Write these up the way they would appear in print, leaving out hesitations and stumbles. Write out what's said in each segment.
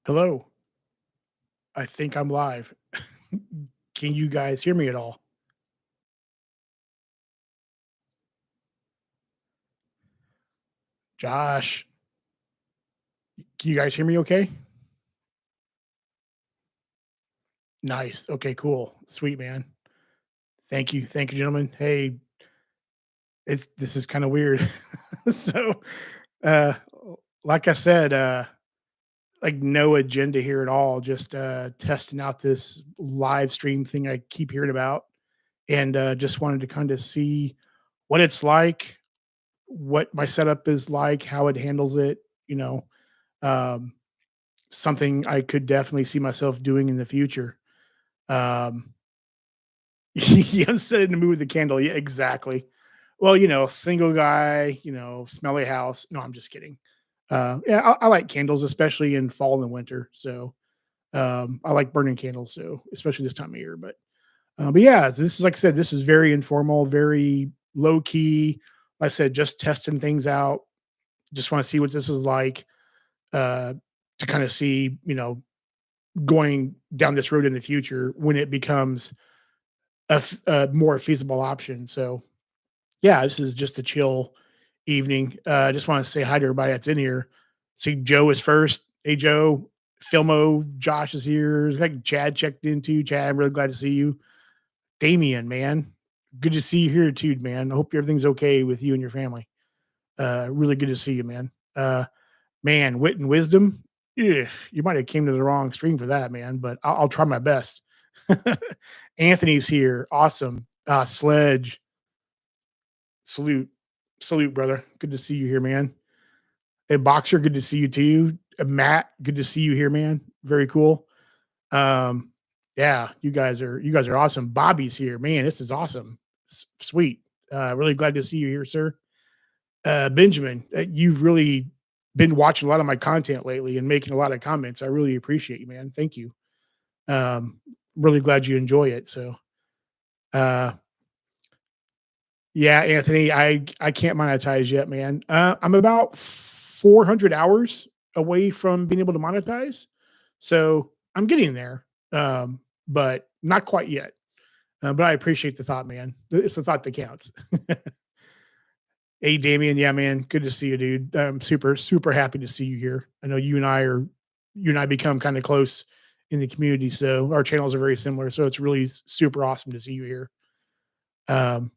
Hello. I think I'm live. Can you guys hear me at all? Josh, can you guys hear me okay? Nice. Okay, cool. Sweet, man. Thank you. Thank you, gentlemen. Hey, this is kind of weird. so, uh like I said, like no agenda here at all, just testing out this live stream thing I keep hearing about and just wanted to kind of see what it's like, what my setup is like, how it handles it, you know. Um something I could definitely see myself doing in the future. Um, you said in the movie The Candle. Yeah, exactly. Well, single guy, smelly house. No, I'm just kidding. Yeah, I like candles, especially in fall and winter. So I like burning candles, so especially this time of year. But yeah, this is like I said, this is very informal, very low key. Like I said, just testing things out. Just want to see what this is like. Uh, to kind of see, going down this road in the future when it becomes a more feasible option. So, yeah, this is just a chill evening. I just want to say hi to everybody that's in here. See, Joe is first. Hey, Joe. Filmo, Josh is here. Like Chad checked in too. Chad, I'm really glad to see you. Damien, man, good to see you here too, man. I hope everything's okay with you and your family. Really good to see you, man. Man, wit and wisdom. Yeah, you might have came to the wrong stream for that, man. But I'll try my best. Anthony's here. Awesome. Sledge. Salute. Salute, brother. Good to see you here, man. Hey, Boxer, good to see you too. Matt, good to see you here, man. Very cool. Um, yeah, you guys are awesome. Bobby's here. Man, this is awesome. Sweet. Really glad to see you here, sir. Benjamin, you've really been watching a lot of my content lately and making a lot of comments. I really appreciate you, man. Thank you. Um, really glad you enjoy it. So, uh, yeah, Anthony, I can't monetize yet, man. I'm about 400 hours away from being able to monetize, so I'm getting there, but not quite yet. But I appreciate the thought, man. It's the thought that counts. Hey, Damien, yeah, man, good to see you, dude. I'm super, super happy to see you here. I know you and I become kind of close in the community, so our channels are very similar. So it's really super awesome to see you here. Um,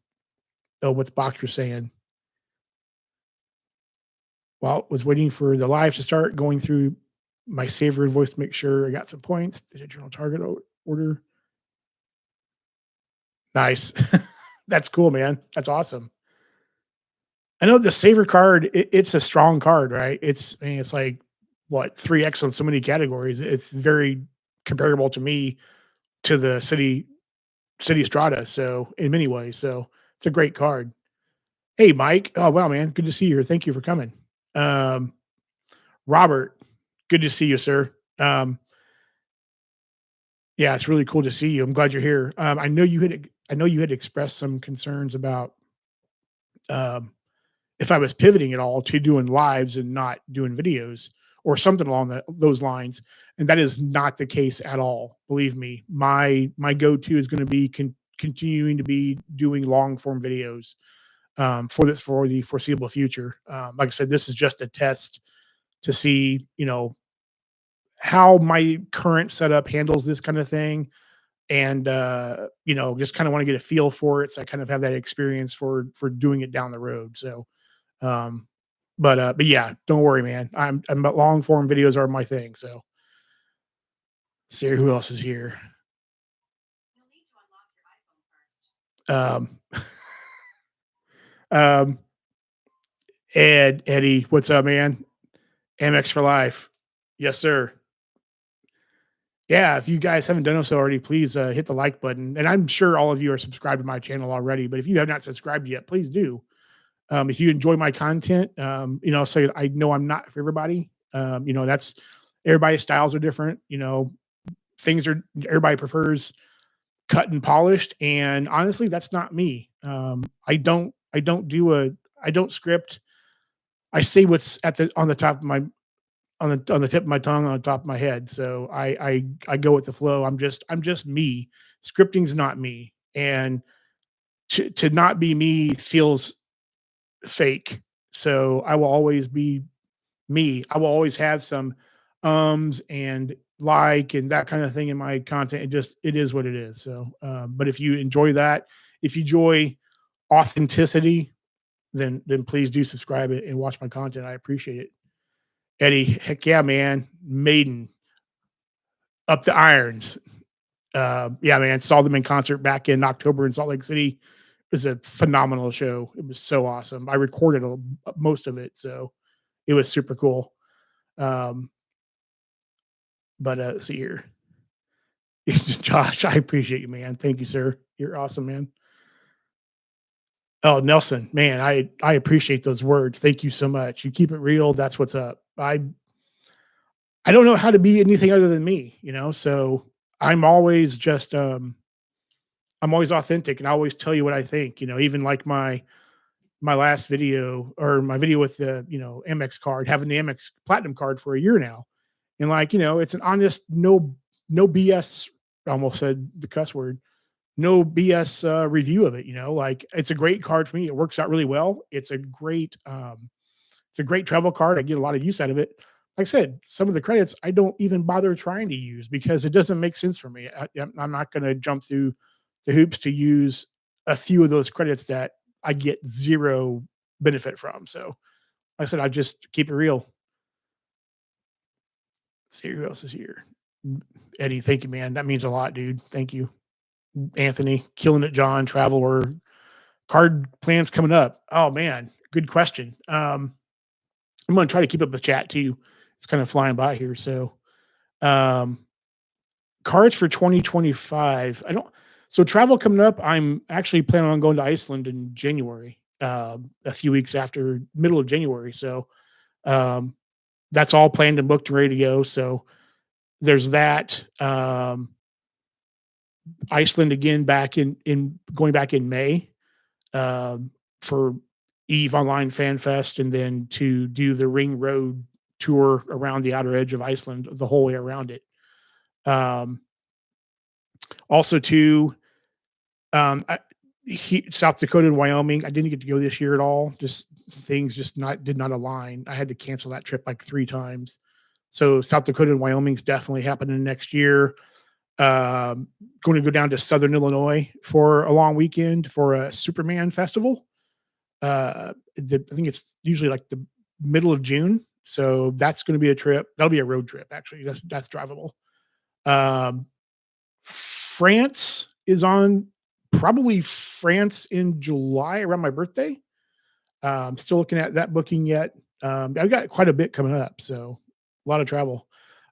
oh, what's Boxer saying? Well, was waiting for the live to start, going through my saver invoice to make sure I got some points. Did a journal target order? Nice. That's cool, man. That's awesome. I know the saver card, it's a strong card, right? I mean, it's like what 3x on so many categories. It's very comparable to me to the city strata. So in many ways, so it's a great card. Hey, Mike. Oh wow, man, good to see you here. Thank you for coming. Um, Robert, good to see you, sir. Yeah, it's really cool to see you. I'm glad you're here. I know you had expressed some concerns about um, if I was pivoting at all to doing lives and not doing videos or something along those lines, and that is not the case at all. Believe me, my go-to is going to be continuing to be doing long form videos for the foreseeable future. Like I said, this is just a test to see how my current setup handles this kind of thing, and just kind of want to get a feel for it, so I kind of have that experience for doing it down the road. So um but yeah, don't worry, man. I'm long form videos are my thing. So see who else is here. um um Eddie, what's up, man? Amex for life. Yes, sir. Yeah, if you guys haven't done so already, please hit the like button. And I'm sure all of you are subscribed to my channel already, but if you have not subscribed yet, please do. If you enjoy my content, so I know I'm not for everybody. That's everybody's styles are different. Things are everybody prefers cut and polished, and honestly, that's not me. I don't script. I say what's at the on the top of my on the tip of my tongue, on the top of my head. So I go with the flow. I'm just me. Scripting's not me, and to not be me feels fake. So I will always be me. I will always have some and and that kind of thing in my content. It is what it is. So, but if you enjoy that, if you enjoy authenticity, then please do subscribe and watch my content. I appreciate it. Eddie, heck yeah, man. Maiden, up the irons. Yeah, man. Saw them in concert back in October in Salt Lake City. It was a phenomenal show. It was so awesome. I recorded most of it, so it was super cool. Um, but let's see here. Josh, I appreciate you, man. Thank you, sir. You're awesome, man. Oh, Nelson, man, I appreciate those words. Thank you so much. You keep it real. That's what's up. I don't know how to be anything other than me, So I'm always just I'm always authentic and I always tell you what I think, even like my last video or my video with the, MX card, having the MX platinum card for a year now. And like, it's an honest, no BS, almost said the cuss word, no BS review of it, like it's a great card for me. It works out really well. It's a great travel card. I get a lot of use out of it. Like I said, some of the credits I don't even bother trying to use because it doesn't make sense for me. I'm not going to jump through the hoops to use a few of those credits that I get zero benefit from. So, like I said, I just keep it real. Let's see who else is here. Eddie, thank you, man. That means a lot, dude. Thank you. Anthony, killing it, John, Traveler. Card plans coming up. Oh man, good question. I'm gonna try to keep up with chat too. It's kind of flying by here. So um cards for 2025. I don't so travel coming up. I'm actually planning on going to Iceland in January, a few weeks after middle of January. So um that's all planned and booked and ready to go. So there's that. Iceland again back in going back in May for Eve Online Fan Fest, and then to do the Ring Road tour around the outer edge of Iceland, the whole way around it. Um, Also, to South Dakota and Wyoming, I didn't get to go this year at all. Just things just not did not align. I had to cancel that trip like 3 times. So South Dakota and Wyoming's definitely happening next year. Um, Going to go down to Southern Illinois for a long weekend for a Superman festival. I think it's usually like the middle of June. So that's going to be a trip. That'll be a road trip. Actually, that's drivable. Um, France is on probably France in July around my birthday. Still looking at that booking yet. I've got quite a bit coming up, so a lot of travel.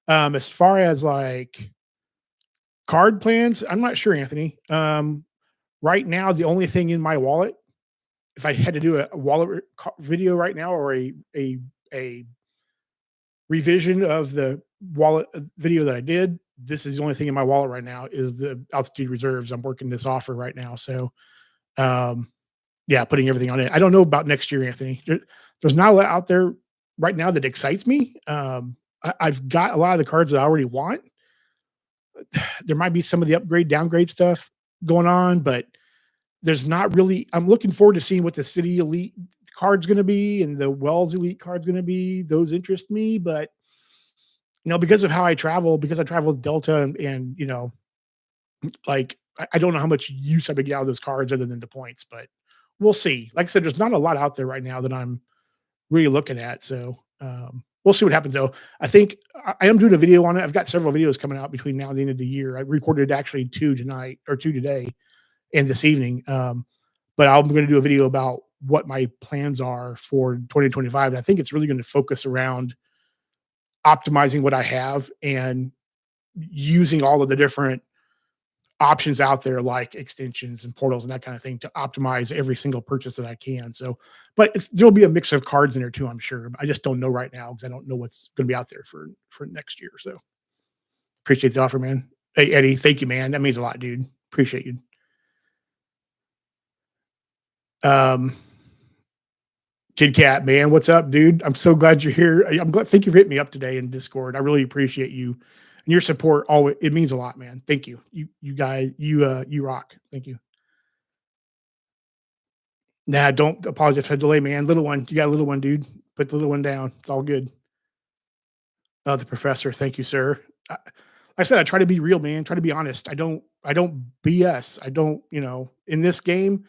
As far as like card plans, I'm not sure, Anthony. Right now, the only thing in my wallet, if I had to do a video right now or a revision of the wallet video that I did, this is the only thing in my wallet right now is the altitude reserves. I'm working this offer right now. So, um, yeah, putting everything on it. I don't know about next year, Anthony. There's not a lot out there right now that excites me. I've got a lot of the cards that I already want. There might be some of the upgrade, downgrade stuff going on, but there's not really. I'm looking forward to seeing what the City Elite card's going to be and the Wells Elite card's going to be. Those interest me, but because of how I travel, because I travel with Delta and like I don't know how much use I would get out of those cards other than the points, but we'll see. Like I said, there's not a lot out there right now that I'm really looking at. So we'll see what happens though. I think I am doing a video on it. I've got several videos coming out between now and the end of the year. I recorded actually two tonight or two today and this evening. But I'm going to do a video about what my plans are for 2025. And I think it's really going to focus around optimizing what I have and using all of the different options out there like extensions and portals and that kind of thing to optimize every single purchase that I can. So, but there'll be a mix of cards in there too, I'm sure. I just don't know right now because I don't know what's going to be out there for next year. So, appreciate the offer, man. Hey, Eddie, thank you, man. That means a lot, dude. Appreciate you. Um, Kid Cat, man, what's up, dude? I'm so glad you're here. I'm glad. Thank you for hitting me up today in Discord. I really appreciate you and your support. Always, it means a lot, man. Thank you. You guys, you rock. Thank you. Nah, don't apologize for the delay, man. Little one, you got a little one, dude. Put the little one down. It's all good. Oh, the professor. Thank you, sir. Like I said, I try to be real, man. Try to be honest. I don't BS. I don't, in this game,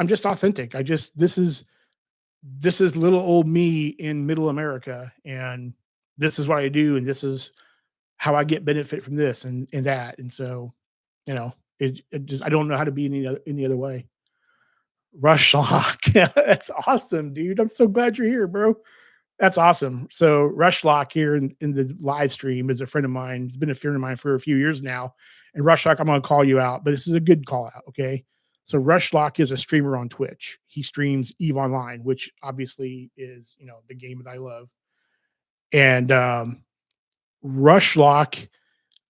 I'm just authentic. This is little old me in middle America, and this is what I do, and this is how I get benefit from this and that. And so, it just I don't know how to be any other way. Rush Lock. That's awesome, dude. I'm so glad you're here, bro. That's awesome. So Rushlock here in the live stream is a friend of mine. He's been a friend of mine for a few years now. And Rushlock, I'm going to call you out, but this is a good call out. Okay. So Rushlock is a streamer on Twitch. He streams Eve Online, which obviously is, the game that I love. And Rushlock,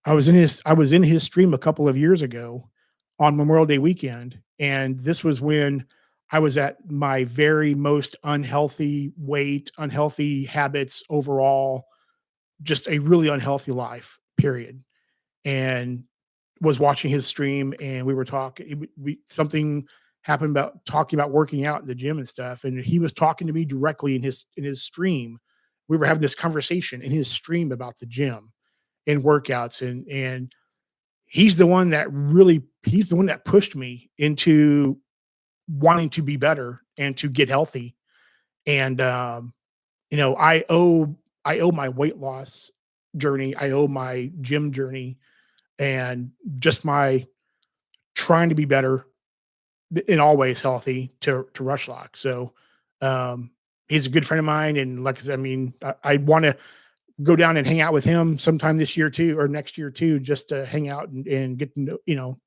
I was in his stream a couple of years ago on Memorial Day weekend, and this was when I was at my very most unhealthy weight, unhealthy habits overall, just a really unhealthy life, period. And was watching his stream, and we were talking. Something happened about talking about working out in the gym and stuff, and he was talking to me directly in his stream. We were having this conversation in his stream about the gym and workouts, and he's the one that pushed me into wanting to be better and to get healthy. And I owe my weight loss journey, I owe my gym journey, and just my trying to be better and always healthy to Rushlock. So he's a good friend of mine, and like I said, I mean, I want to go down and hang out with him sometime this year too, or next year too, just to hang out and get to know.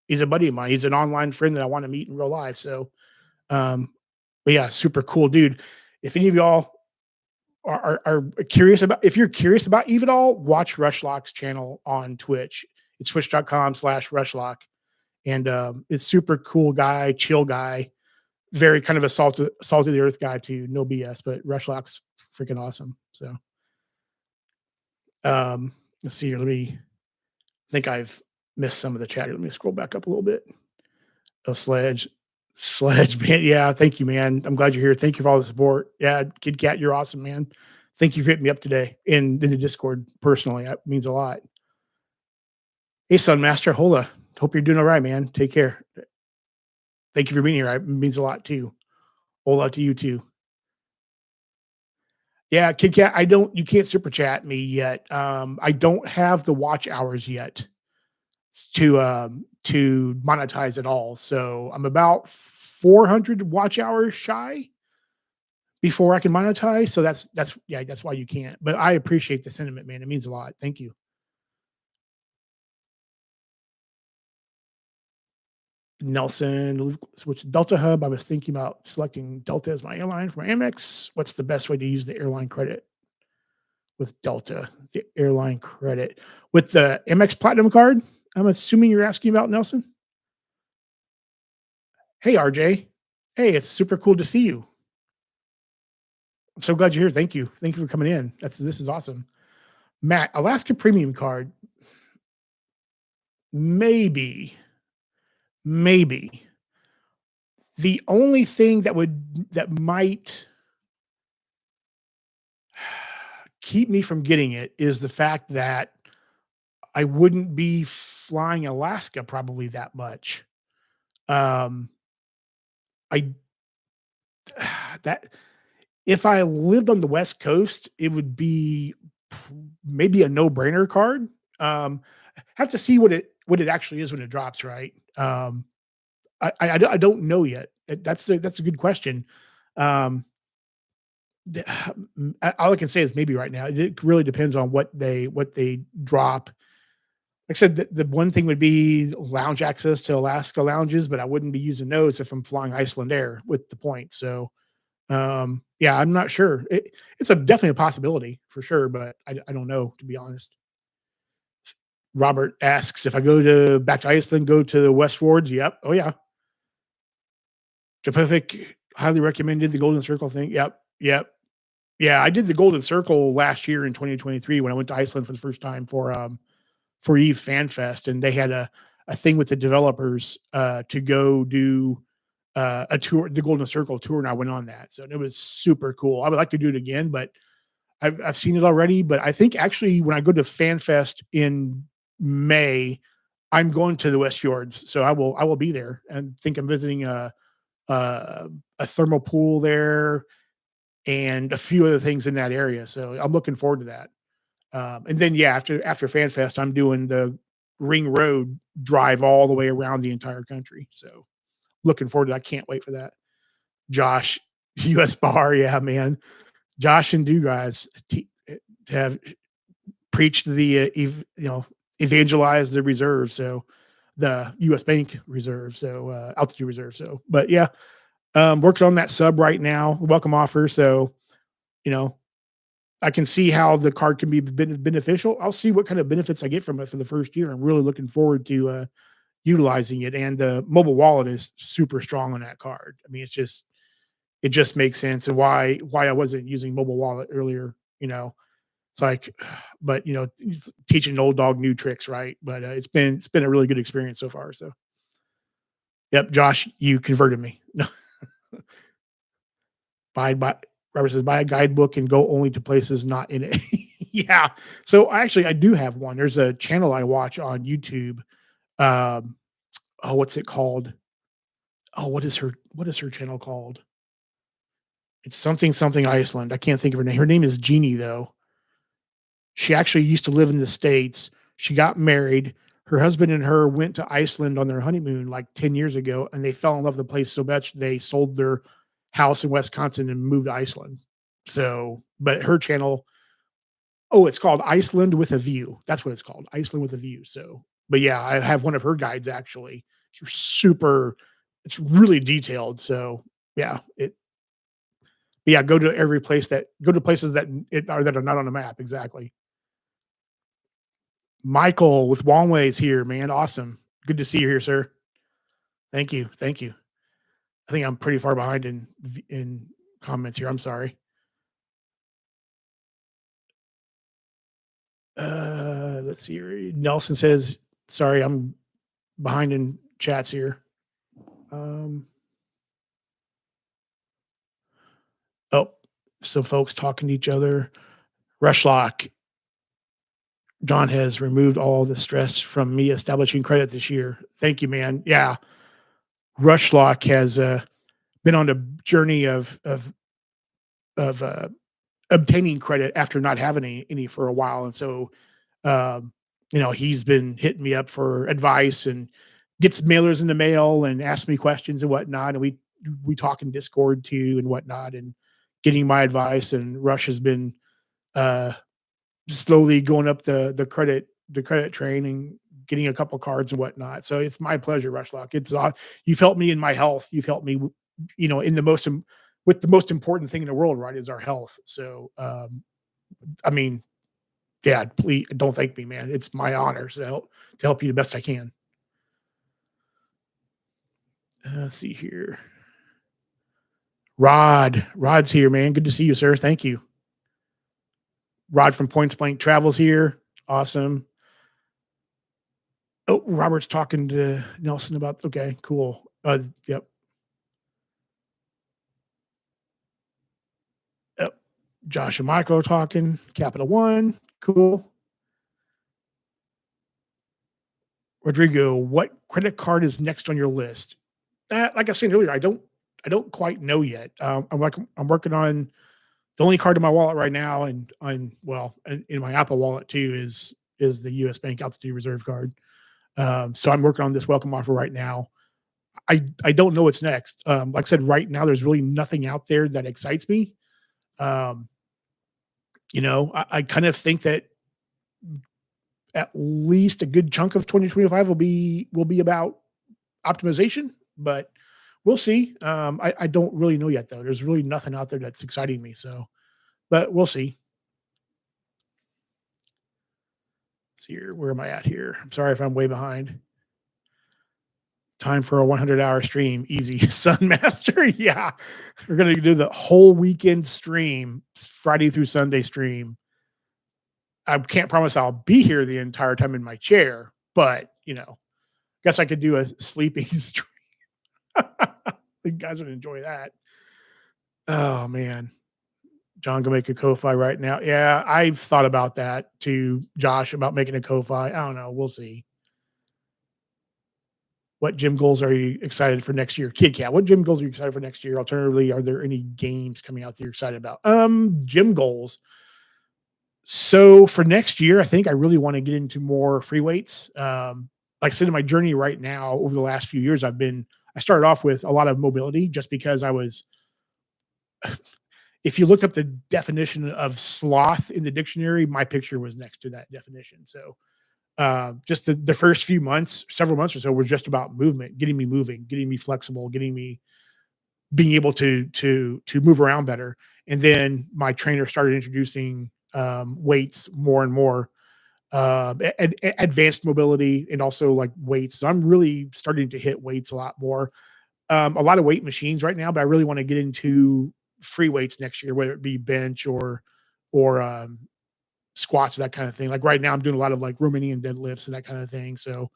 He's a buddy of mine. He's an online friend that I want to meet in real life. So, but yeah, super cool dude. If any of y'all are curious about, if you're curious about Eve at all, watch Rushlock's channel on Twitch. It's twitch.com/Rushlock. And it's super cool guy, chill guy, very kind of a salt of the earth guy too. No BS, but Rushlock's freaking awesome. So, let's see here. Think I've missed some of the chat here. Let me scroll back up a little bit. Oh, Sledge, man. Yeah, thank you, man. I'm glad you're here. Thank you for all the support. Yeah, Kid Cat, you're awesome, man. Thank you for hitting me up today in the Discord personally. That means a lot. Hey, Son Master, hola. Hope you're doing all right, man. Take care. Thank you for being here. It means a lot too. Hola to you too. Yeah, Kid Cat, you can't super chat me yet. I don't have the watch hours yet to monetize at all. So I'm about 400 watch hours shy before I can monetize. So that's why you can't. But I appreciate the sentiment, man. It means a lot. Thank you. Nelson, which Delta Hub. I was thinking about selecting Delta as my airline for my Amex. What's the best way to use the airline credit with Delta? The airline credit with the Amex Platinum card. I'm assuming you're asking about Nelson. Hey, RJ. Hey, it's super cool to see you. I'm so glad you're here. Thank you. Thank you for coming in. This is awesome. Matt, Alaska Premium card. Maybe, maybe. The only thing that might keep me from getting it is the fact that I wouldn't be flying Alaska probably that much. Um, I that if I lived on the West Coast, it would be maybe a no-brainer card. Have to see what it actually is when it drops, right? I don't know yet. That's a good question. Um, all I can say is maybe right now. It really depends on what they drop. Like I said, the one thing would be lounge access to Alaska lounges, but I wouldn't be using those if I'm flying Iceland Air with the points. So, yeah, I'm not sure. It's definitely a possibility for sure, but I don't know, to be honest. Robert asks if I go back to Iceland, go to the West Fords. Yep. Oh yeah. Highly recommended the Golden Circle thing. Yep, yep. Yeah, I did the Golden Circle last year in 2023 when I went to Iceland for the first time for Eve Fan Fest, and they had a thing with the developers to go do a tour, the Golden Circle tour, and I went on that. So it was super cool. I would like to do it again, but I've seen it already. But I think actually when I go to Fan Fest in May, I'm going to the West Fjords, so I will be there, and think I'm visiting a thermal pool there and a few other things in that area. So I'm looking forward to that. And then yeah, after FanFest, I'm doing the Ring Road drive all the way around the entire country. So looking forward to that. I can't wait for that. Josh, US Bar, yeah, man. Josh and Do guys have preached the evangelized the reserve. So the US Bank Reserve, so altitude reserve. So, but yeah, working on that sub right now, welcome offer. So, you know, I can see how the card can be beneficial. I'll see what kind of benefits I get from it for the first year. I'm really looking forward to utilizing it. And the mobile wallet is super strong on that card. I mean, it just makes sense, and why I wasn't using mobile wallet earlier. It's like, but teaching an old dog new tricks, right? But it's been a really good experience so far. So, yep, Josh, you converted me. Buy Robert says, "Buy a guidebook and go only to places not in it." Yeah. So, I do have one. There's a channel I watch on YouTube. Um, oh, what's it called? Oh, what is her channel called? It's something something Iceland. I can't think of her name. Her name is Jeannie, though. She actually used to live in the States. She got married. Her husband and her went to Iceland on their honeymoon like 10 years ago, and they fell in love with the place so much they sold their house in Wisconsin and moved to Iceland. So, but her channel, oh, it's called Iceland with a View. That's what it's called, Iceland with a View. So, but yeah, I have one of her guides actually. It's super, it's really detailed. So, yeah, yeah, go to places that are not on the map. Exactly. Michael with Wongways here, man. Awesome. Good to see you here, sir. Thank you. Thank you. I think I'm pretty far behind in comments here. I'm sorry. Let's see here. Nelson says, sorry, I'm behind in chats here. Um, oh, some folks talking to each other. Rushlock, John has removed all the stress from me establishing credit this year. Thank you, man. Yeah. Rushlock has been on a journey of obtaining credit after not having any for a while. And so, um, he's been hitting me up for advice and gets mailers in the mail and asks me questions and whatnot. And we talk in Discord too and whatnot, and getting my advice. And Rush has been uh, slowly going up the credit train and getting a couple cards and whatnot. So it's my pleasure, Rushlock. You've helped me in my health. You've helped me, in with the most important thing in the world, right, is our health. So, I mean, yeah, please don't thank me, man. It's my honor to help you the best I can. Let's see here. Rod's here, man. Good to see you, sir. Thank you. Rod from Points Blank Travels here. Awesome. Oh, Robert's talking to Nelson about. Okay, cool. Yep. Yep. Josh and Michael are talking. Capital One. Cool. Rodrigo, what credit card is next on your list? Like I said earlier, I don't quite know yet. I'm working on the only card in my wallet right now, and in my Apple Wallet too is the U.S. Bank Altitude Reserve card. So I'm working on this welcome offer right now. I don't know what's next. Like I said, right now there's really nothing out there that excites me. Um, I kind of think that at least a good chunk of 2025 will be about optimization, but we'll see. I don't really know yet though. There's really nothing out there that's exciting me. So, but we'll see. See here, where am I at here? I'm sorry if I'm way behind. Time for a 100-hour stream. Easy. Sun Master. Yeah. We're going to do the whole weekend stream, Friday through Sunday stream. I can't promise I'll be here the entire time in my chair, but guess I could do a sleeping stream. The guys would enjoy that. Oh man. John can make a Ko-Fi right now. Yeah, I've thought about that to Josh about making a Ko-Fi. I don't know. We'll see. What gym goals are you excited for next year? Kid Cat, what gym goals are you excited for next year? Alternatively, are there any games coming out that you're excited about? Gym goals. So for next year, I think I really want to get into more free weights. Like I said, in my journey right now, over the last few years, I started off with a lot of mobility just because if you looked up the definition of sloth in the dictionary, my picture was next to that definition. So just the first few months, several months or so, were just about movement, getting me moving, getting me flexible, getting me being able to move around better. And then my trainer started introducing weights more and more, advanced mobility, and also like weights. So I'm really starting to hit weights a lot more. A lot of weight machines right now, but I really want to get into free weights next year, whether it be bench or squats, that kind of thing. Like right now, I'm doing a lot of like Romanian deadlifts and that kind of thing. So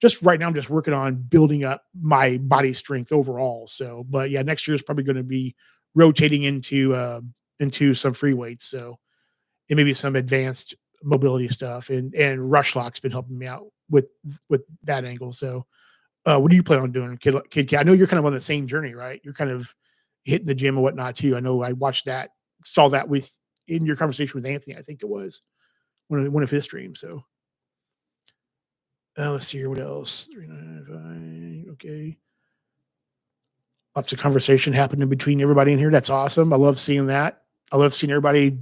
just right now, I'm just working on building up my body strength overall. So, but yeah, next year is probably going to be rotating into some free weights. So, and maybe some advanced mobility stuff. And Rush Lock's been helping me out with that angle. So, what do you plan on doing, Kid Cat? I know you're kind of on the same journey, right? You're kind of hitting the gym and whatnot too. I know I watched that, saw that with in your conversation with Anthony. I think it was one of his streams. So let's see here. What else? 395. Okay. Lots of conversation happening between everybody in here. That's awesome. I love seeing that. I love seeing everybody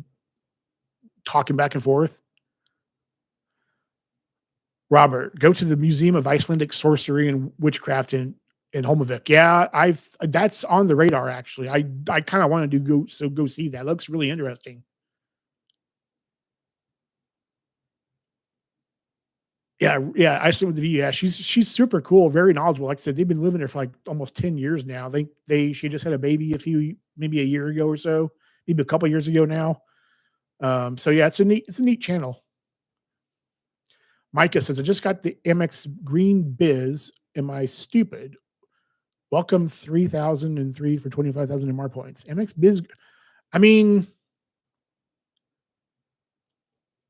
talking back and forth. Robert, go to the Museum of Icelandic Sorcery and Witchcraft in Holmavik. Yeah, that's on the radar actually. I kind of wanted to go see that. Looks really interesting. Yeah, yeah, Iceland with the V. Yeah, she's super cool, very knowledgeable. Like I said, they've been living there for like almost 10 years now. She just had a baby maybe a year ago or so, maybe a couple years ago now. So yeah, it's a neat channel. Micah says, I just got the MX Green Biz. Am I stupid? Welcome 3003 for 25,000 MR points. MX Biz. I mean,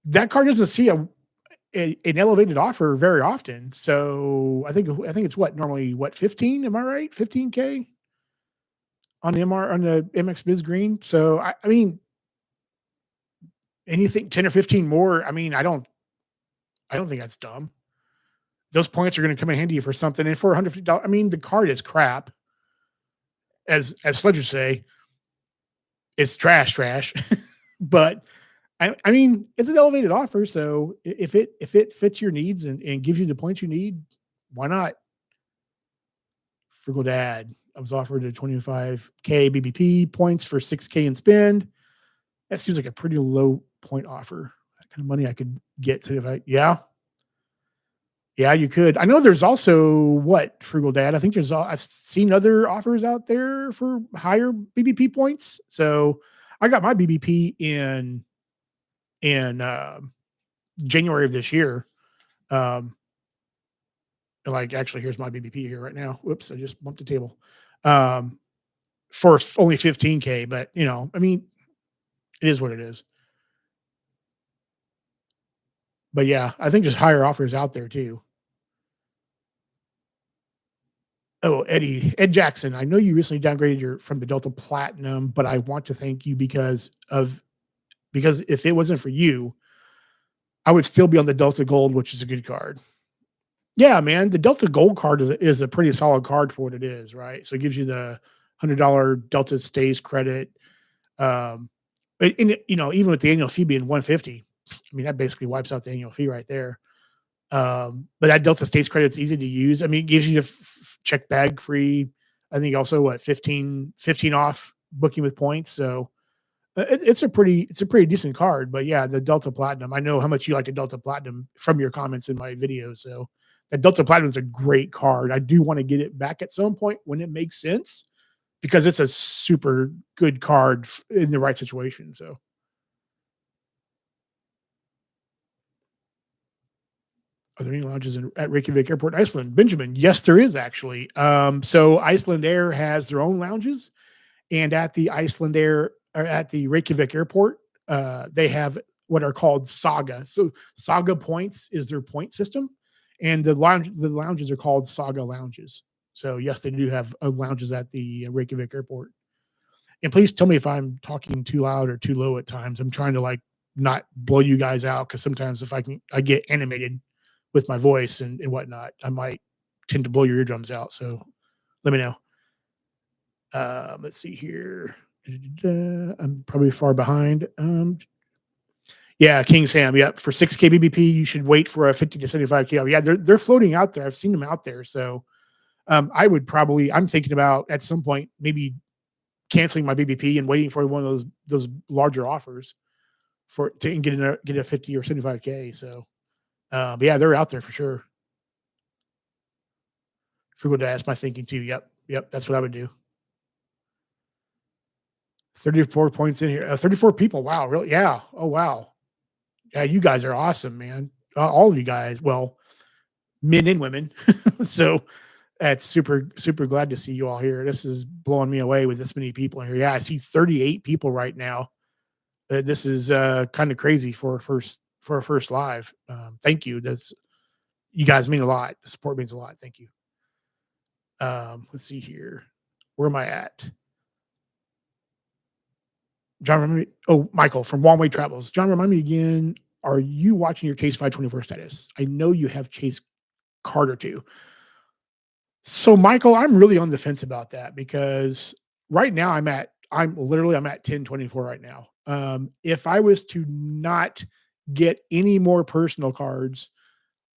that card doesn't see an elevated offer very often. So I think it's normally 15. Am I right? 15K on the MX Biz Green. So I mean, anything 10 or 15 more. I mean, I don't think that's dumb. Those points are going to come in handy for something. And for $150, I mean, the card is crap. As Sledgers say, it's trash. But I mean, it's an elevated offer. So if it fits your needs and gives you the points you need, why not? Frugal Dad. I was offered a 25K BBP points for 6K in spend. That seems like a pretty low point offer. That kind of money I could get to if yeah. Yeah, you could. I know there's also Frugal Dad. I think I've seen other offers out there for higher BBP points. So I got my BBP in January of this year. Like actually, here's my BBP here right now. Whoops, I just bumped the table. For only 15K, but I mean, it is what it is. But yeah, I think there's higher offers out there too. Oh, Ed Jackson, I know you recently downgraded from the Delta Platinum, but I want to thank you because if it wasn't for you, I would still be on the Delta Gold, which is a good card. Yeah, man, the Delta Gold card is a pretty solid card for what it is, right? So it gives you the $100 Delta Stays credit. Even with the annual fee being 150, I mean that basically wipes out the annual fee right there. But that Delta States credit's easy to use. I mean, it gives you the check bag free. I think also 15 off booking with points. So it's a pretty decent card. But yeah, the Delta Platinum. I know how much you like the Delta Platinum from your comments in my video. So That Delta Platinum is a great card. I do want to get it back at some point when it makes sense because it's a super good card in the right situation. So, are there any lounges at Reykjavik Airport, Iceland? Benjamin, yes, there is actually. So Iceland Air has their own lounges, and at the Iceland Air or at the Reykjavik Airport, they have what are called Saga. So Saga points is their point system, and the lounges are called Saga lounges. So yes, they do have lounges at the Reykjavik Airport. And please tell me if I'm talking too loud or too low at times. I'm trying to like not blow you guys out because sometimes if I get animated with my voice and whatnot, I might tend to blow your eardrums out. So let me know. Let's see here. I'm probably far behind. Yeah, King Sam. Yep. For 6K BBP, you should wait for a 50 to 75K. Oh, yeah, they're floating out there. I've seen them out there. So I would probably I'm thinking about at some point maybe canceling my BBP and waiting for one of those larger offers for to get a 50 or 75K. So but yeah, they're out there for sure. Frugal to ask my thinking too. Yep. Yep. That's what I would do. 34 points in here. 34 people. Wow. Really? Yeah. Oh, wow. Yeah. You guys are awesome, man. All of you guys. Well, men and women. So that's super, super glad to see you all here. This is blowing me away with this many people in here. Yeah. I see 38 people right now. This is kind of crazy for a first live. Thank you. That's you guys mean a lot. The support means a lot. Thank you. Let's see here. Where am I at? John, remind me. Oh, Michael from One Way Travels. John, remind me again. Are you watching your Chase 524 status? I know you have Chase card or two. So, Michael, I'm really on the fence about that because right now I'm at 1024 right now. If I was to not get any more personal cards,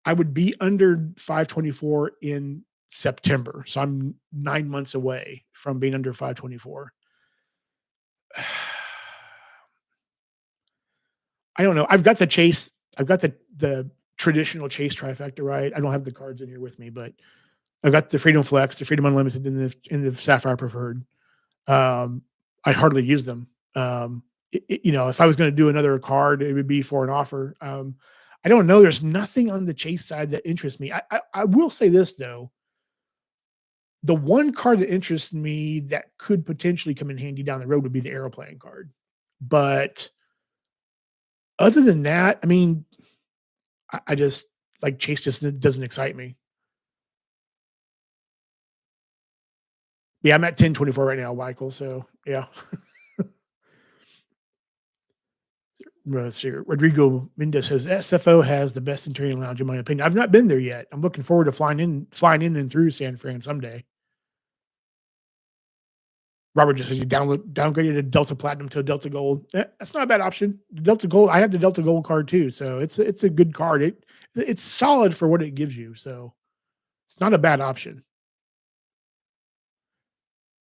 I would be under 524 in September. So I'm 9 months away from being under 524. I don't know. I've got the traditional Chase trifecta, right? I don't have the cards in here with me, but I've got the Freedom Flex, the Freedom Unlimited, and the Sapphire Preferred. Um, I hardly use them. If I was going to do another card, it would be for an offer. I don't know. There's nothing on the Chase side that interests me. I will say this though: the one card that interests me that could potentially come in handy down the road would be the aeroplane card. But other than that, I mean, I just like Chase just doesn't excite me. Yeah, I'm at 1024 right now, Michael. So yeah. Let's see. Rodrigo Mendez says SFO has the best interior lounge in my opinion. I've not been there yet. I'm looking forward to flying in and through San Fran someday. Robert just says you downgraded a Delta Platinum to a Delta Gold. That's not a bad option. The Delta Gold, I have the Delta Gold card too, so it's a good card. It's solid for what it gives you, so it's not a bad option.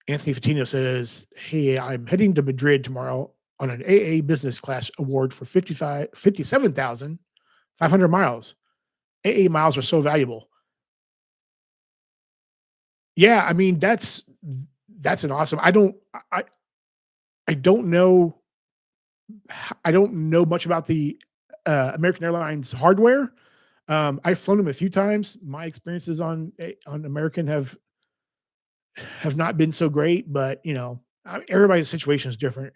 Anthony Fatino says, "Hey, I'm heading to Madrid tomorrow on an AA business class award for 57,500 miles. AA miles are so valuable." Yeah, I mean that's an awesome. I I don't know I don't know much about the American Airlines hardware. I've flown them a few times. My experiences on American have not been so great, but everybody's situation is different.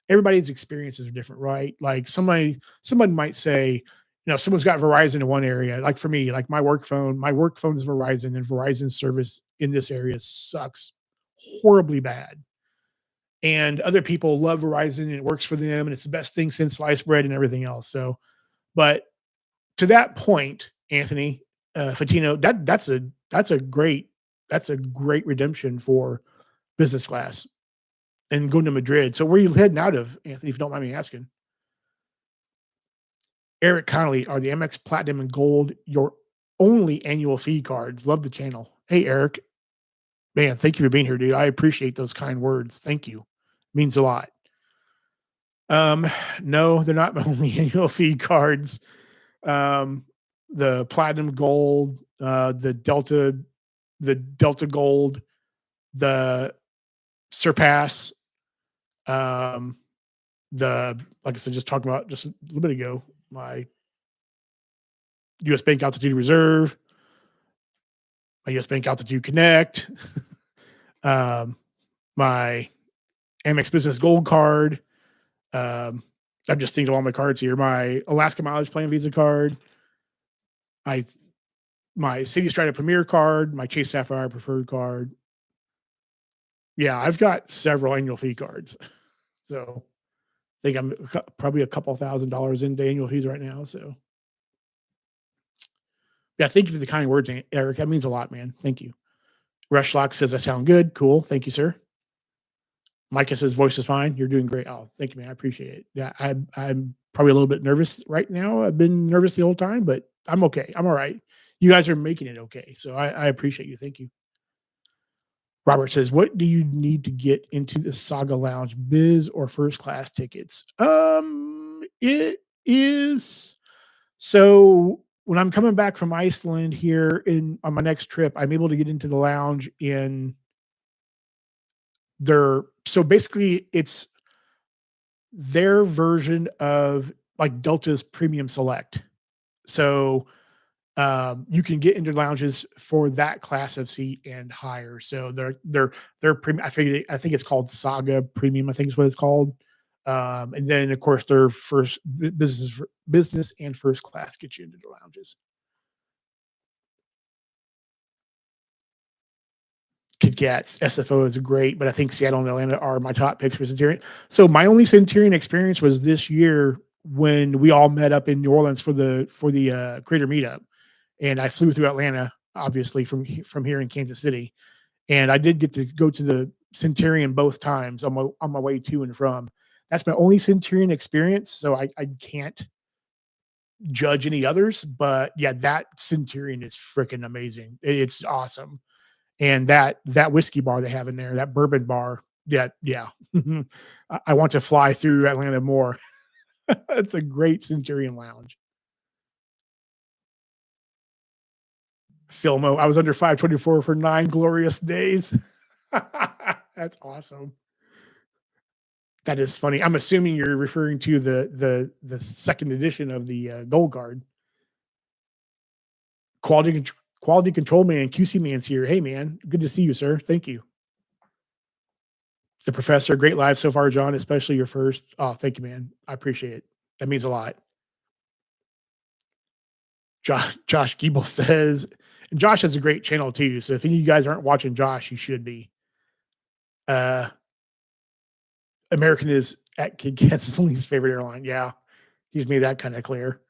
Everybody's experiences are different, right? Like someone might say, someone's got Verizon in one area. Like for me, like my work phone is Verizon, and Verizon service in this area sucks horribly bad. And other people love Verizon and it works for them, and it's the best thing since sliced bread and everything else. So, but to that point, Anthony Fatino, that's a great redemption for business class and going to Madrid. So where are you heading out of, Anthony, if you don't mind me asking? Eric Connolly, are the MX Platinum and Gold your only annual fee cards? Love the channel. Hey, Eric, man, thank you for being here, dude. I appreciate those kind words. Thank you. Means a lot. Um, no, they're not my only annual fee cards. Um, the platinum gold, the Delta gold, the surpass, um, the like I said, just talking about just a little bit ago, my US Bank Altitude Reserve, my US Bank Altitude Connect, um, my Amex Business Gold card. Um, I'm just thinking of all my cards here. My Alaska Mileage Plan Visa card, my my City Strata Premier card, my Chase Sapphire Preferred card. Yeah, I've got several annual fee cards. So I think I'm probably a couple $1,000s into annual fees right now. So yeah, thank you for the kind words, Eric. That means a lot, man. Thank you. Rushlock says I sound good. Cool. Thank you, sir. Micah says voice is fine. You're doing great. Oh, thank you, man. I appreciate it. Yeah, I'm probably a little bit nervous right now. I've been nervous the whole time, but I'm okay. I'm all right. You guys are making it okay. So I appreciate you. Thank you. Robert says, what do you need to get into the Saga Lounge, biz or first class tickets? It is so when I'm coming back from Iceland here in on my next trip, I'm able to get into the lounge in their so basically it's their version of like Delta's Premium Select. So you can get into lounges for that class of seat and higher. So they're premium. I think it's called Saga Premium. I think is what it's called. And then of course their business and first class get you into the lounges. Kit Kats, SFO is great, but I think Seattle and Atlanta are my top picks for Centurion. So my only Centurion experience was this year when we all met up in New Orleans for the creator meetup, and I flew through Atlanta, obviously from here in Kansas City, and I did get to go to the Centurion both times on my way to and from. That's my only Centurion experience, so I can't judge any others. But yeah, that Centurion is freaking amazing. It's awesome, and that whiskey bar they have in there, that bourbon bar. Yeah. I want to fly through Atlanta more. It's a great Centurion lounge. Filmo, I was under 524 for 9 glorious days. That's awesome. That is funny. I'm assuming you're referring to the second edition of the Gold Guard. Quality control man, QC man's here. Hey man, good to see you, sir. Thank you. The professor, great live so far, John, especially your first. Oh, thank you, man. I appreciate it. That means a lot. Josh Giebel says, and Josh has a great channel too. So if any of you guys aren't watching Josh, you should be. Uh, American is at Kid Kat's least favorite airline. Yeah, he's made that kind of clear.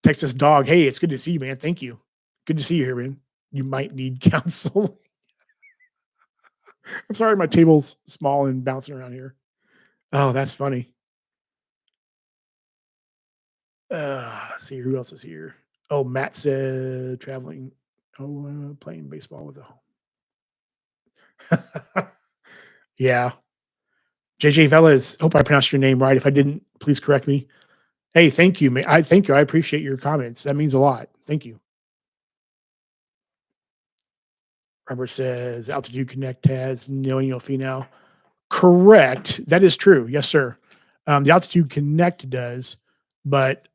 Texas Dog, hey, it's good to see you, man. Thank you. Good to see you here, man. You might need counsel. I'm sorry, my table's small and bouncing around here. Oh, that's funny. Let's see who else is here. Oh, Matt said traveling. Oh, playing baseball with a yeah. JJ Velez. Hope I pronounced your name right. If I didn't, please correct me. Hey, thank you, man. I thank you. I appreciate your comments. That means a lot. Thank you. Robert says Altitude Connect has no annual fee now. Correct. That is true. Yes, sir. The Altitude Connect does, but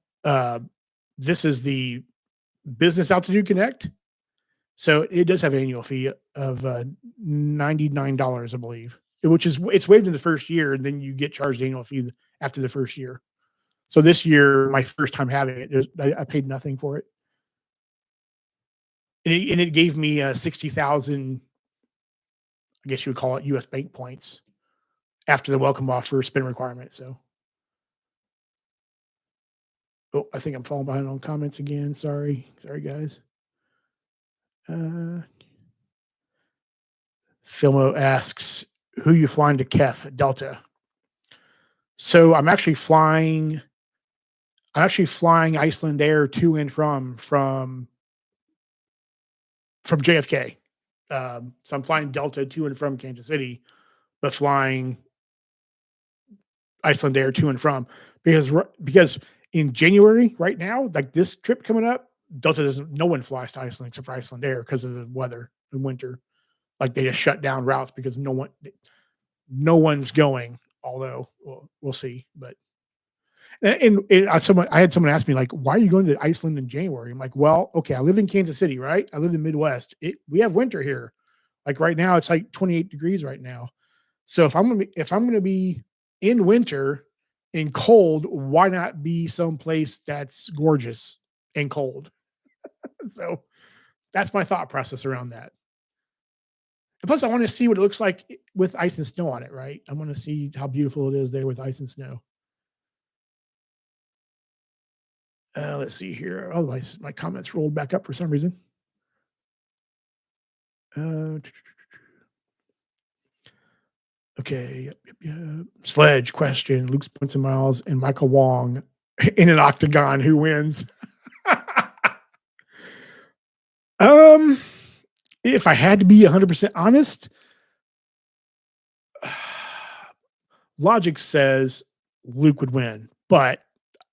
this is the Business Altitude Connect. So it does have an annual fee of $99, I believe, which is it's waived in the first year, and then you get charged annual fee after the first year. So this year, my first time having it, I paid nothing for it, and it gave me 60,000. I guess you would call it U.S. bank points after the welcome offer spin requirement. So, oh, I think I'm falling behind on comments again. Sorry, guys. Filmo asks, "Who you flying to Kef Delta?" So I'm actually flying. Iceland Air to and from JFK. So I'm flying Delta to and from Kansas City, but flying Iceland Air to and from because in January right now, like this trip coming up, Delta doesn't. No one flies to Iceland except for Iceland Air because of the weather in winter. Like they just shut down routes because no one's going. Although we'll see. But someone I had someone ask me like, "Why are you going to Iceland in January?" I'm like, "Well, okay, I live in Kansas City, right? I live in Midwest. We have winter here. Like right now, it's like 28 degrees right now. So if I'm gonna be in winter and cold, why not be someplace that's gorgeous and cold?" So that's my thought process around that. And plus, I want to see what it looks like with ice and snow on it, right? I want to see how beautiful it is there with ice and snow. Let's see here. Oh, my comments rolled back up for some reason. Uh, okay. Yep, yep, yep. Sledge question. Luke's points and miles and Michael Wong in an octagon. Who wins? um, if I had to be 100% honest, logic says Luke would win, but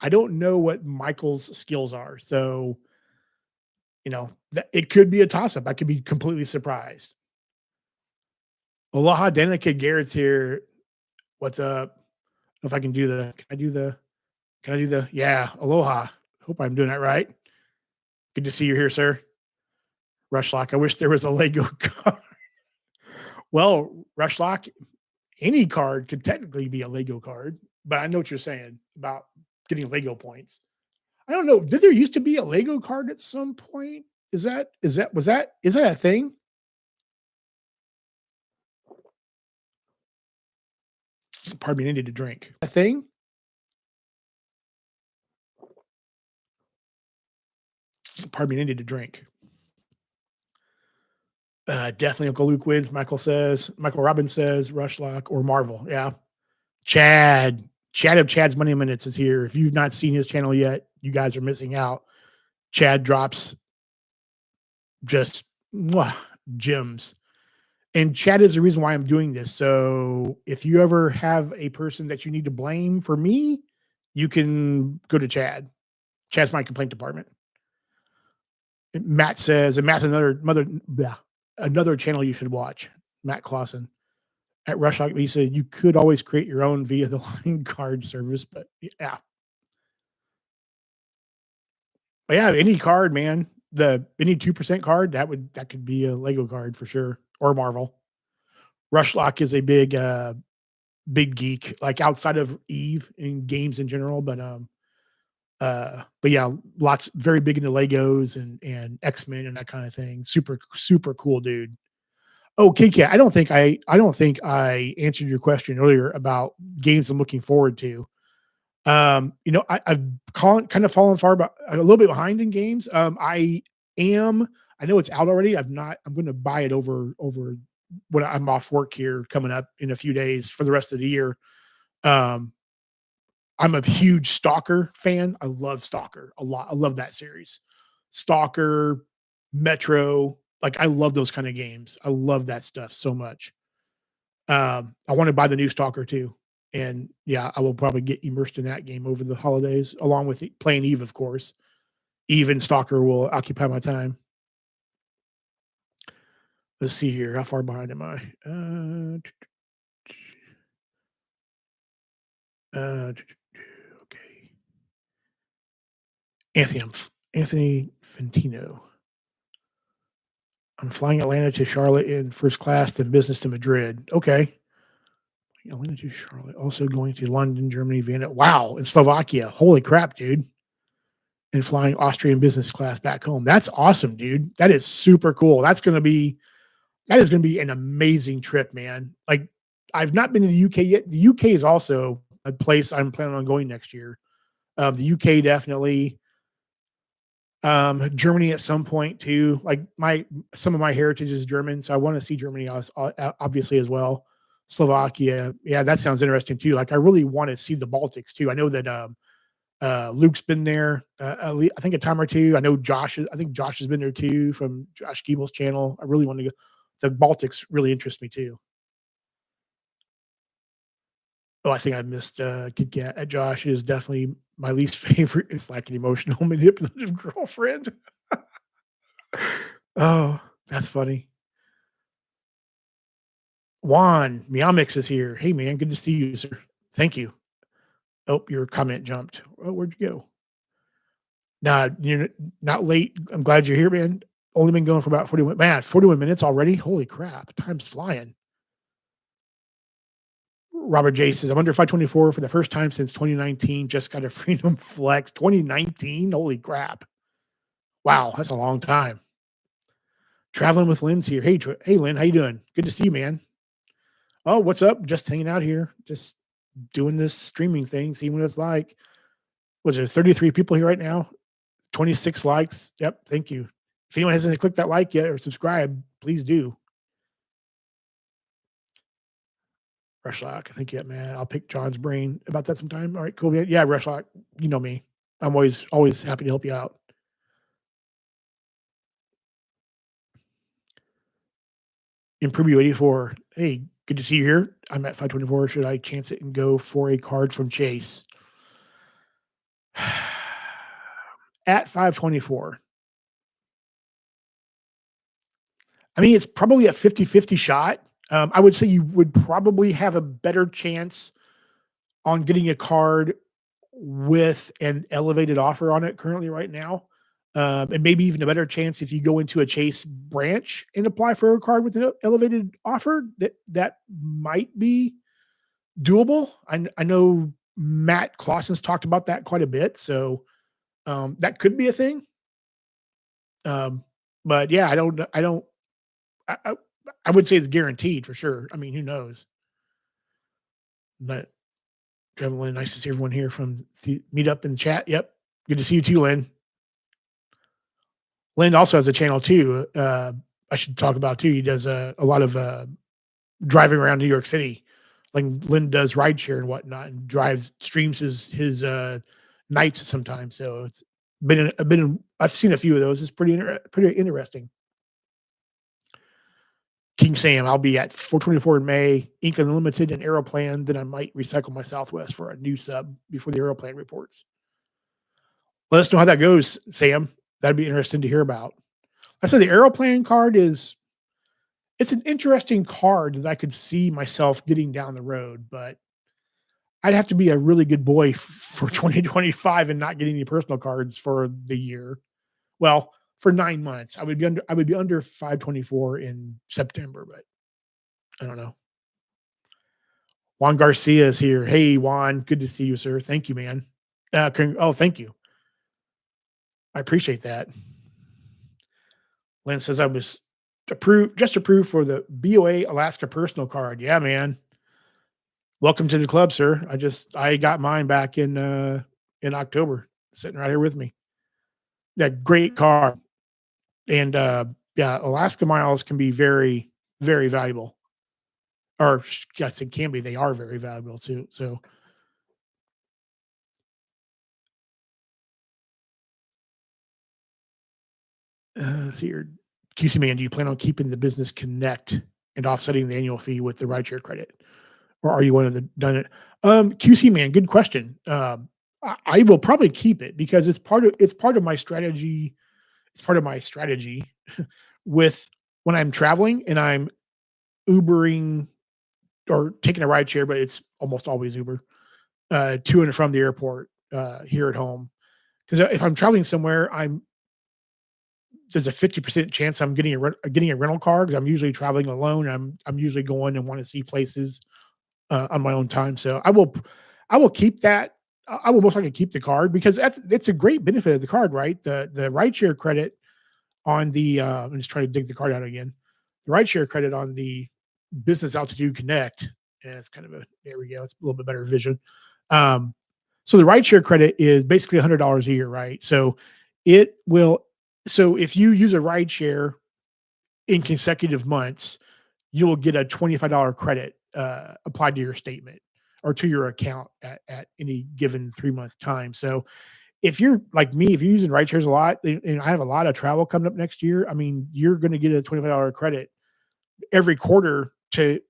I don't know what Michael's skills are. So, it could be a toss up. I could be completely surprised. Aloha Danica Garrett's here. What's up? If I can do yeah, aloha. Hope I'm doing that right. Good to see you here, sir. Rushlock. I wish there was a Lego card. Well, Rushlock, any card could technically be a Lego card, but I know what you're saying about getting Lego points. I don't know. Did there used to be a Lego card at some point? Is that a thing? Pardon me, I need to drink. A thing? Pardon me, I need to drink. Definitely Uncle Luke wins. Michael Robbins says Rushlock or Marvel. Yeah. Chad of Chad's Money Minutes is here. If you've not seen his channel yet, you guys are missing out. Chad drops just gems. And Chad is the reason why I'm doing this. So if you ever have a person that you need to blame for me, you can go to Chad. Chad's my complaint department. Matt says, and Matt's another channel you should watch. Matt Clausen at Rushlock. He said you could always create your own via the line card service, but yeah, any card, man. Any 2% card that could be a Lego card for sure, or Marvel. Rushlock is a big geek, like outside of Eve in games in general, but yeah, lots very big into Legos and X-Men and that kind of thing. Super cool dude. Oh, Kid Kat, I don't think I answered your question earlier about games I'm looking forward to. I've kind of fallen a little bit behind in games. I know it's out already. I'm going to buy it over when I'm off work here coming up in a few days for the rest of the year. Um, I'm a huge Stalker fan. I love Stalker a lot. I love that series. Stalker, Metro, like I love those kind of games. I love that stuff so much. I want to buy the new Stalker too. And yeah, I will probably get immersed in that game over the holidays, along with playing Eve, of course. Eve and Stalker will occupy my time. Let's see here. How far behind am I? Okay. Anthony Fantino. I'm flying Atlanta to Charlotte in first class, then business to Madrid. Okay. Atlanta to Charlotte. Also going to London, Germany, Vienna. Wow. And Slovakia. Holy crap, dude. And flying Austrian business class back home. That's awesome, dude. That is super cool. That is gonna be an amazing trip, man. Like I've not been to the UK yet. The UK is also a place I'm planning on going next year. The UK definitely. Germany at some point too. Like some of my heritage is German, so I want to see Germany obviously as well. Slovakia, yeah, that sounds interesting too. Like I really want to see the Baltics too. I know that Luke's been there I think a time or two. I think Josh has been there too from Josh Keeble's channel. I really want to go. The Baltics really interest me too. Oh, I think I missed, Kit Kat. Josh is definitely my least favorite. It's like an emotional manipulative girlfriend. Oh, that's funny. Juan Meowmix is here. Hey, man, good to see you, sir. Thank you. Oh, your comment jumped. Oh, where'd you go? Nah, you're not late. I'm glad you're here, man. Only been going for about 41 man, 41 minutes already? Holy crap, time's flying. Robert J says, "I'm under 524 for the first time since 2019. Just got a Freedom Flex." 2019? Holy crap. Wow, that's a long time. Traveling with Lynn's here. Hey, hey, Lynn, how you doing? Good to see you, man. Oh, what's up? Just hanging out here, just doing this streaming thing, seeing what it's like. Was there 33 people here right now? 26 likes. Yep, thank you. If anyone hasn't clicked that like yet or subscribe, please do. Rushlock, thank you, man. I'll pick John's brain about that sometime. All right, cool. Yeah, yeah, Rushlock, you know me. I'm always happy to help you out. Improve 84. Hey, good to see you here. I'm at 524. Should I chance it and go for a card from Chase? At 524. I mean, it's probably a 50-50 shot. I would say you would probably have a better chance on getting a card with an elevated offer on it currently right now. And maybe even a better chance if you go into a Chase branch and apply for a card with an elevated offer. That might be doable. I know Matt Clausen's talked about that quite a bit, so that could be a thing. But yeah, I, I, I would say it's guaranteed for sure. I mean, who knows? But Lynn, nice to see everyone here from the meet up in the chat. Yep, good to see you too, Lynn. Lynn also has a channel too. I should talk about too. He does a lot of driving around New York City. Like Lynn does rideshare and whatnot, and drives streams his nights sometimes. So it's I've seen a few of those. It's pretty interesting. King Sam, I'll be at 424 in May, Ink Unlimited and Aeroplan. Then I might recycle my Southwest for a new sub before the Aeroplan reports. Let us know how that goes, Sam. That'd be interesting to hear about. I said the Aeroplan card it's an interesting card that I could see myself getting down the road, but I'd have to be a really good boy for 2025 and not get any personal cards for the year. Well, for 9 months. I would be under 524 in September, but I don't know. Juan Garcia is here. Hey, Juan, good to see you, sir. Thank you, man. Thank you. I appreciate that. Lynn says I was approved for the BOA Alaska personal card. Yeah, man. Welcome to the club, sir. I got mine back in October, sitting right here with me. That great card. And yeah, Alaska miles can be very, very valuable. Or yes, it can be. They are very valuable too. So let's see here. QC man, do you plan on keeping the business connect and offsetting the annual fee with the rideshare credit? Or are you one of the done it? QC man, good question. I will probably keep it because it's part of my strategy. It's part of my strategy with when I'm traveling and I'm Ubering or taking a ride share, but it's almost always Uber to and from the airport here at home. Because if I'm traveling somewhere, there's a 50% chance I'm getting a rental car because I'm usually traveling alone. I'm usually going and want to see places on my own time. So I will keep that. I will most likely keep the card because that's a great benefit of the card, right? The rideshare credit on the I'm just trying to dig the card out again. The rideshare credit on the Business Altitude Connect. And it's kind of there we go. It's a little bit better vision. Um, so the rideshare credit is basically $100 a year, right? So it will. So if you use a rideshare in consecutive months, you will get a $25 credit applied to your statement or to your account at any given 3-month time. So if you're like me, if you're using ride shares a lot, and I have a lot of travel coming up next year, I mean, you're going to get a $25 credit every quarter to,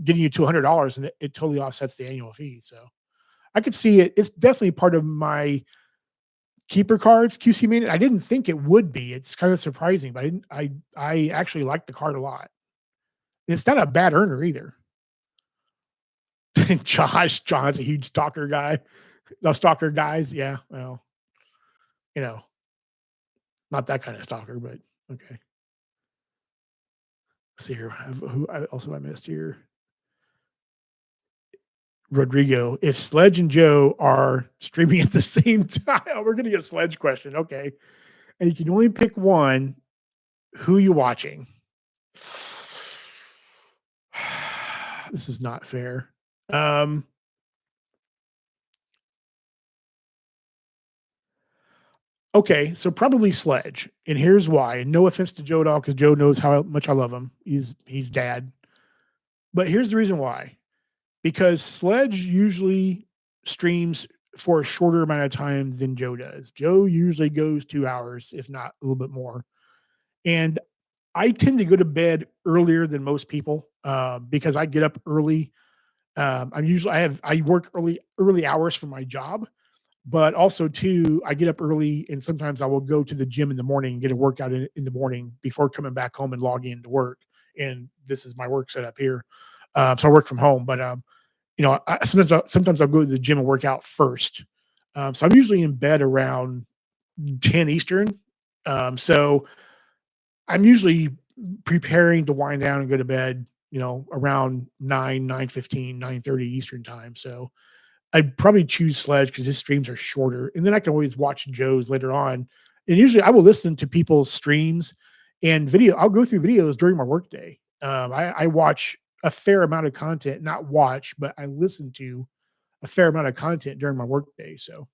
getting you to $100 and it totally offsets the annual fee. So I could see it. It's definitely part of my keeper cards, QC Mania. I didn't think it would be. It's kind of surprising, but I actually like the card a lot. It's not a bad earner either. John's a huge stalker guy. No stalker guys. Yeah. Well, you know, not that kind of stalker, but okay. Let's see here. Who I also I missed here. Rodrigo. If Sledge and Joe are streaming at the same time, we're gonna get a Sledge question. Okay. And you can only pick one. Who you watching? This is not fair. Um, okay, so probably Sledge, and here's why. And no offense to Joe at all, because Joe knows how much I love him. He's dad, but here's the reason why. Because Sledge usually streams for a shorter amount of time than Joe does. Joe usually goes 2 hours, if not a little bit more. And I tend to go to bed earlier than most people because I get up early. I work early hours for my job, but also too I get up early and sometimes I will go to the gym in the morning and get a workout in the morning before coming back home and logging into work. And this is my work setup here, so I work from home. But sometimes I'll go to the gym and work out first. So I'm usually in bed around 10 Eastern. So I'm usually preparing to wind down and go to bed, around 9:15, 9:30 Eastern time. So I'd probably choose Sledge because his streams are shorter. And then I can always watch Joe's later on. And usually I will listen to people's streams and video. I'll go through videos during my workday. I watch a fair amount of content, not watch, but I listen to a fair amount of content during my workday. So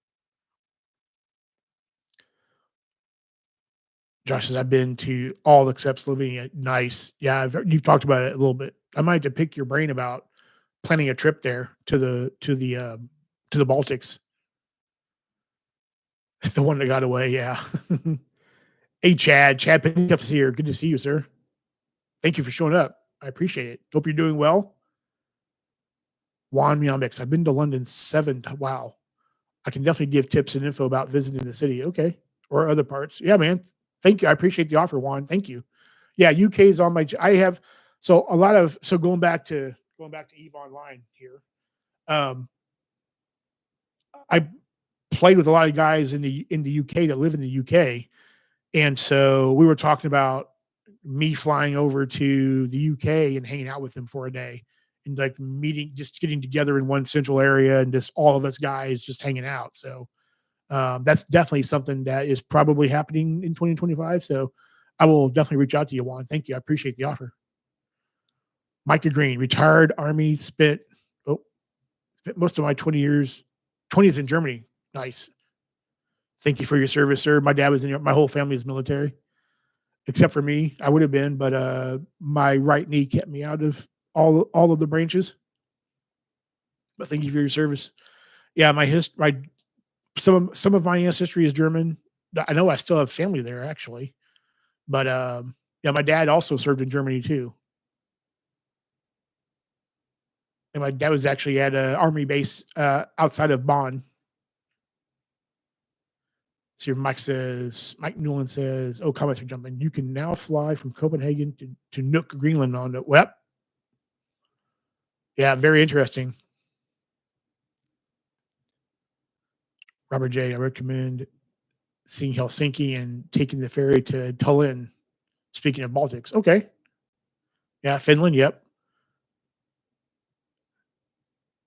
Josh says, I've been to all except Slovenia. Nice. Yeah, you've talked about it a little bit. I might have to pick your brain about planning a trip there to the Baltics. The one that got away. Yeah. Hey, Chad Pencuff is here. Good to see you, sir. Thank you for showing up. I appreciate it. Hope you're doing well. Juan Miamix. I've been to London wow. I can definitely give tips and info about visiting the city. Okay. Or other parts. Yeah, man. Thank you. I appreciate the offer, Juan. Thank you. Yeah, UK is on my. I have so going back to Eve Online here. Um, I played with a lot of guys in the UK that live in the UK, and so we were talking about me flying over to the UK and hanging out with them for a day and like meeting, just getting together in one central area and just all of us guys just hanging out. So that's definitely something that is probably happening in 2025. So I will definitely reach out to you, Juan. Thank you. I appreciate the offer. Micah Green, retired Army, oh, spent most of my 20s in Germany. Nice. Thank you for your service, sir. My dad was my whole family is military, except for me. I would have been, but my right knee kept me out of all of the branches. But thank you for your service. Yeah, some of my ancestry is German. I know I still have family there actually, but yeah, my dad also served in Germany too. And my dad was actually at an army base outside of Bonn. So Mike Newland says, oh, comments are jumping. You can now fly from Copenhagen to Nook, Greenland on the web. Yeah, very interesting. Robert J, I recommend seeing Helsinki and taking the ferry to Tallinn. Speaking of Baltics. Okay. Yeah, Finland, yep.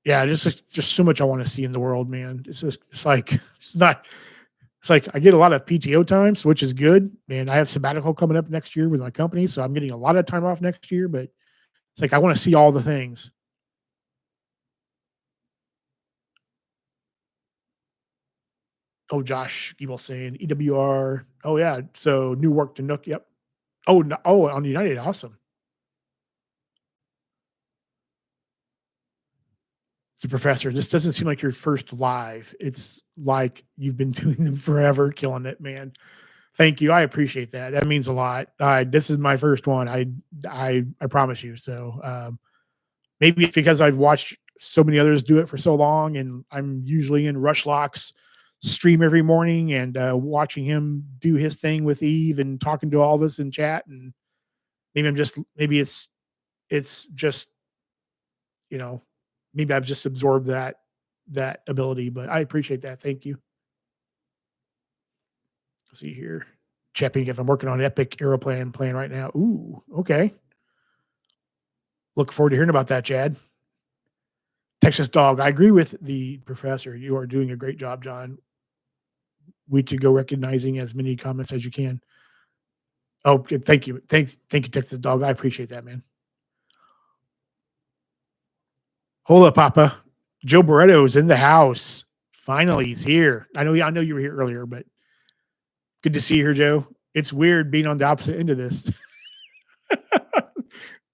Yeah, just so much I want to see in the world, man. It's like it's like I get a lot of PTO times, which is good. And I have sabbatical coming up next year with my company, so I'm getting a lot of time off next year, but it's like I want to see all the things. Oh, Josh Giebel saying EWR. Oh yeah, so new work to Nook. Yep. Oh no, oh on United, awesome. The professor. This doesn't seem like your first live. It's like you've been doing them forever, killing it, man. Thank you. I appreciate that. That means a lot. This is my first one. I promise you. So Maybe it's because I've watched so many others do it for so long, and I'm usually in Rushlock's stream every morning and watching him do his thing with Eve and talking to all of us in chat. And maybe it's just you know maybe I've just absorbed that ability. But I appreciate that. Thank you. Let's see here. Checking if I'm working on Epic Aeroplan playing right now. Ooh, okay. Look forward to hearing about that, Chad. Texas Dog. I agree with the professor. You are doing a great job, John. We to go recognizing as many comments as you can. Oh, good. Thank you. Thank you, Texas Dog. I appreciate that, man. Hold up, Papa. Joe Barretto is in the house. Finally, he's here. I know you were here earlier, but good to see you here, Joe. It's weird being on the opposite end of this.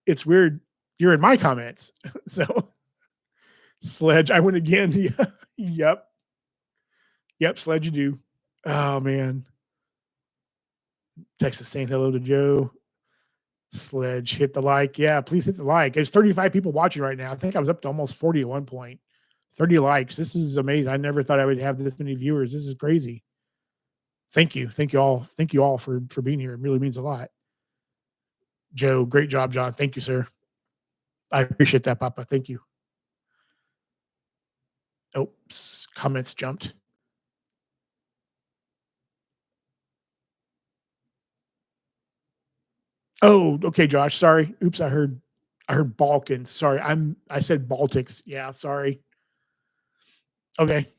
It's weird. You're in my comments. So Sledge, I win again. Yeah. Yep. Yep, Sledge, you do. Oh man. Texas saying hello to Joe. Sledge, hit the like. Yeah, please hit the like. There's 35 people watching right now. I think I was up to almost 40 at one point. 30 likes. This is amazing. I never thought I would have this many viewers. This is crazy. Thank you. Thank you all. Thank you all for being here. It really means a lot. Joe, great job, John. Thank you, sir. I appreciate that, Papa. Thank you. Oops, comments jumped. Oh, okay, Josh. Sorry. Oops, I heard Balkans. Sorry. I said Baltics. Yeah, sorry. Okay.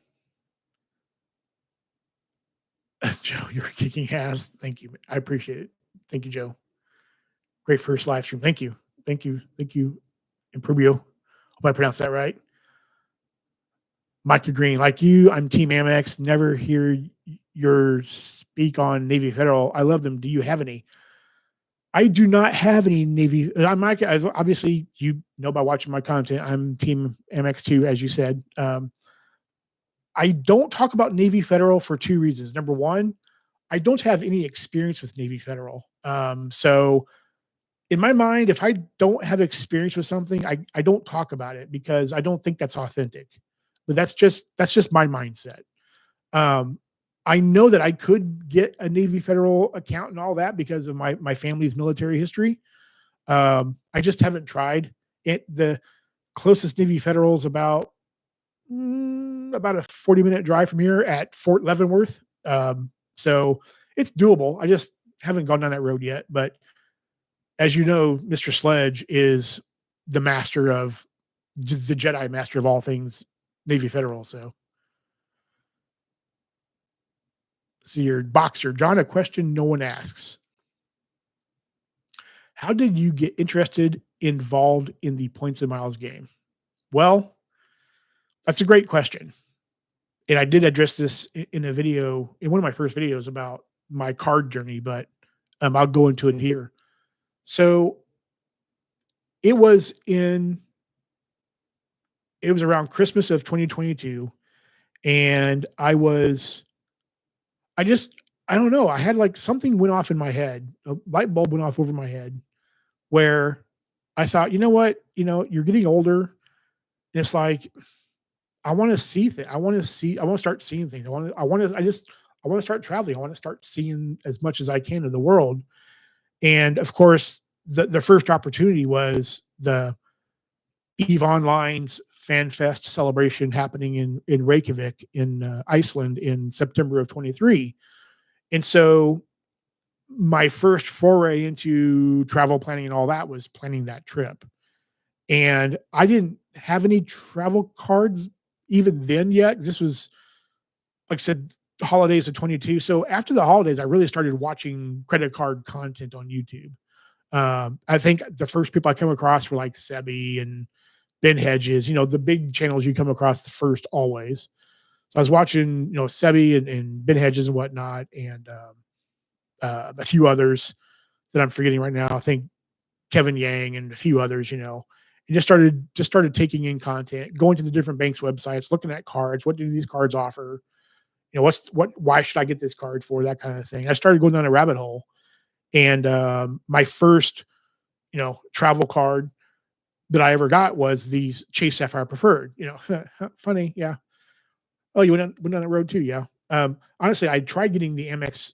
Joe, you're kicking ass. Thank you. I appreciate it. Thank you, Joe. Great first live stream. Thank you. Thank you. Thank you. Imprubio. Hope I pronounced that right. Micah Green, like you, I'm Team Amex. Never hear your speak on Navy Federal. I love them. Do you have any? I do not have any Navy. I'm Micah. Obviously, you know by watching my content. I'm Team Amex too, as you said. I don't talk about Navy Federal for two reasons. Number one, I don't have any experience with Navy Federal. So in my mind, if I don't have experience with something, I don't talk about it because I don't think that's authentic. But that's just my mindset. Um, I know that I could get a Navy Federal account and all that because of my family's military history. I just haven't tried it. The closest Navy Federal is about a 40-minute drive from here at Fort Leavenworth. So it's doable. I just haven't gone down that road yet. But as you know, Mr. Sledge is the master of the Jedi master of all things Navy Federal. So see your boxer, John, a question no one asks. How did you get involved in the points and miles game? Well, that's a great question. And I did address this in a video, in one of my first videos about my card journey, but I'll go into it here. So it was around Christmas of 2022, and I just I don't know. I had like something went off in my head. A light bulb went off over my head where I thought, you know what? You're getting older. And it's like I want to see things. I want to start seeing things. I want to start traveling. I want to start seeing as much as I can of the world. And of course, the first opportunity was the Eve Online's Fan Fest celebration happening in Reykjavik in Iceland in September of 23. And so my first foray into travel planning and all that was planning that trip. And I didn't have any travel cards even then yet. This was, like I said, holidays of 22. So after the holidays, I really started watching credit card content on YouTube. I think the first people I came across were like Sebi and Ben Hedges, the big channels you come across first always. So I was watching, Sebi and Ben Hedges and whatnot, and a few others that I'm forgetting right now. I think Kevin Yang and a few others, and just started taking in content, going to the different banks' websites, looking at cards. What do these cards offer? Why should I get this card for, that kind of thing. I started going down a rabbit hole, and my first, travel card that I ever got was the Chase Sapphire Preferred. Funny, yeah. Oh, you went on that road too, yeah. Honestly, I tried getting the Amex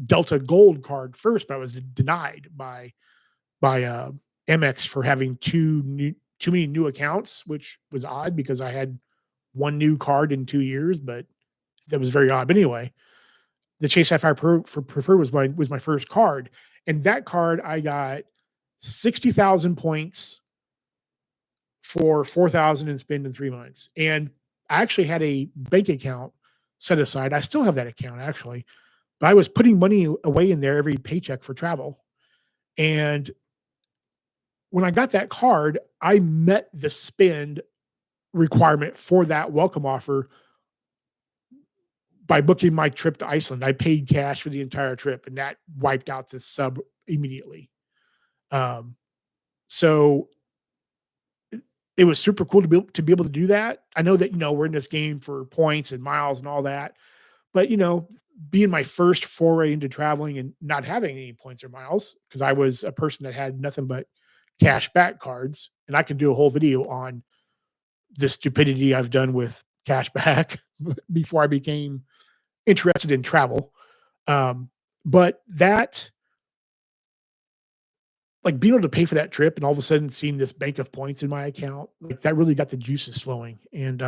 Delta Gold card first, but I was denied by Amex for having too many new accounts, which was odd because I had one new card in 2 years, but that was very odd. But anyway, the Chase Sapphire for Preferred was my first card, and that card I got 60,000 points for 4,000 and spend in 3 months. And I actually had a bank account set aside. I still have that account actually, but I was putting money away in there every paycheck for travel. And when I got that card, I met the spend requirement for that welcome offer by booking my trip to Iceland. I paid cash for the entire trip, and that wiped out the sub immediately. Um, so it was super cool to be able to do that. I know that we're in this game for points and miles and all that, but being my first foray into traveling and not having any points or miles because I was a person that had nothing but cash back cards, and I can do a whole video on the stupidity I've done with cash back before I became interested in travel. But that, like being able to pay for that trip and all of a sudden seeing this bank of points in my account, like that really got the juices flowing. And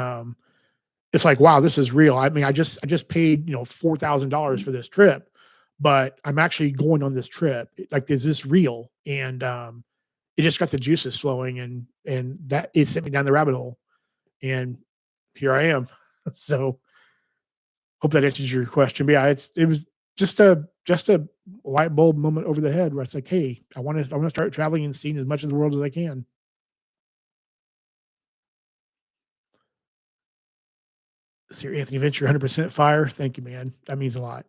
it's like, wow, this is real. I mean, I just paid, $4,000 for this trip, but I'm actually going on this trip. Like, is this real? And it just got the juices flowing, and that it sent me down the rabbit hole. And here I am. So hope that answers your question. But yeah, it was just a light bulb moment over the head where it's like, hey, I want to start traveling and seeing as much of the world as I can. Sir Anthony Venture, 100% fire. Thank you, man. That means a lot.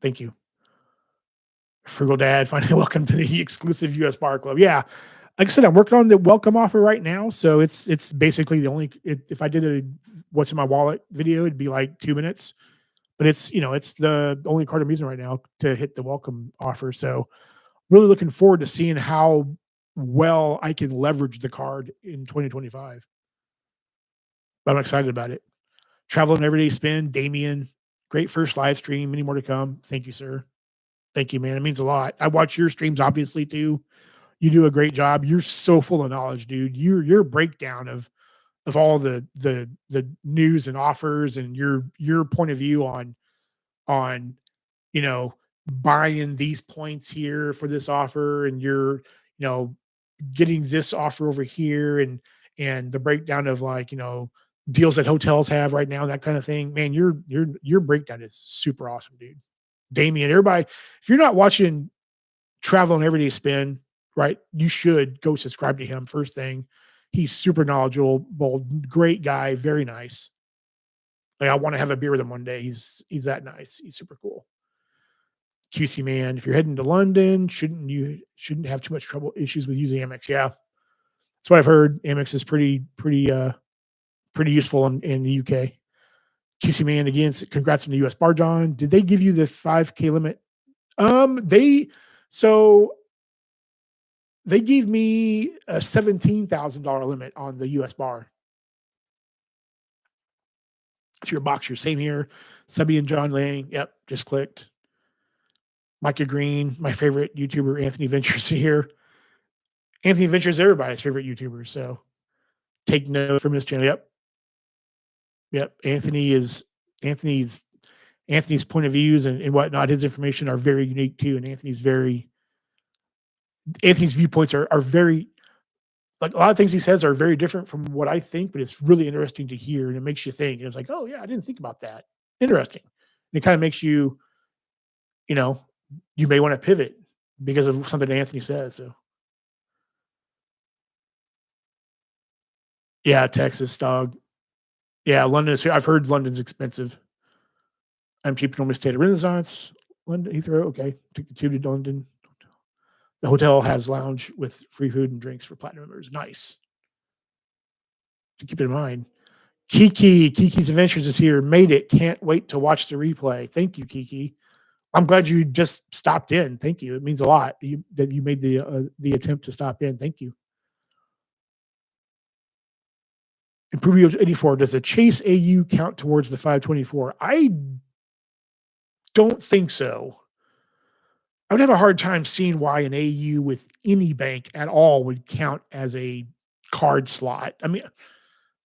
Thank you. Frugal Dad, finally welcome to the exclusive US Bar Club. Yeah. Like I said, I'm working on the welcome offer right now. So it's basically the only if I did a what's in my wallet video, it'd be like 2 minutes. But it's the only card I'm using right now to hit the welcome offer. So really looking forward to seeing how well I can leverage the card in 2025. But I'm excited about it. Travel and everyday spend, Damien. Great first live stream. Many more to come. Thank you, sir. Thank you, man. It means a lot. I watch your streams obviously too. You do a great job. You're so full of knowledge, dude. Your breakdown of all the news and offers and your point of view on you know buying these points here for this offer, and you're getting this offer over here, and the breakdown of like deals that hotels have right now, that kind of thing. Man, your breakdown is super awesome, dude. Damien, everybody, if you're not watching Travel and Everyday Spin, right, you should go subscribe to him first thing. He's super knowledgeable, bold, great guy, very nice. Like, I want to have a beer with him one day. He's that nice. He's super cool. QC man, if you're heading to London, shouldn't have too much trouble issues with using Amex. Yeah, that's what I've heard. Amex is pretty useful in the UK. QC man again, congrats on the US bar, John. Did they give you the 5K limit? They so they gave me a $17,000 limit on the US bar. If you're a boxer, same here. Subby and John Lang. Yep, just clicked. Micah Green, my favorite YouTuber, Anthony Ventures here. Anthony Ventures, everybody's favorite YouTuber. So take note from this channel. Yep. Yep. Anthony's Anthony's point of views and whatnot. His information are very unique too. And Anthony's viewpoints are very, like, a lot of things he says are very different from what I think, but it's really interesting to hear, and it makes you think. And it's like, oh yeah, I didn't think about that. Interesting. And it kind of makes you, you know, you may want to pivot because of something Anthony says. So yeah, Texas dog. Yeah, London is. I've heard London's expensive. I'm cheap. Normally stay at a Renaissance. London Heathrow. Okay, took the tube to London. The hotel has lounge with free food and drinks for platinum members. Nice. To keep it in mind. Kiki's Adventures is here. Made it. Can't wait to watch the replay. Thank you, Kiki. I'm glad you just stopped in. Thank you. It means a lot that you made the attempt to stop in. Thank you. Impruvio 84, does a Chase AU count towards the 524? I don't think so. I would have a hard time seeing why an AU with any bank at all would count as a card slot. I mean,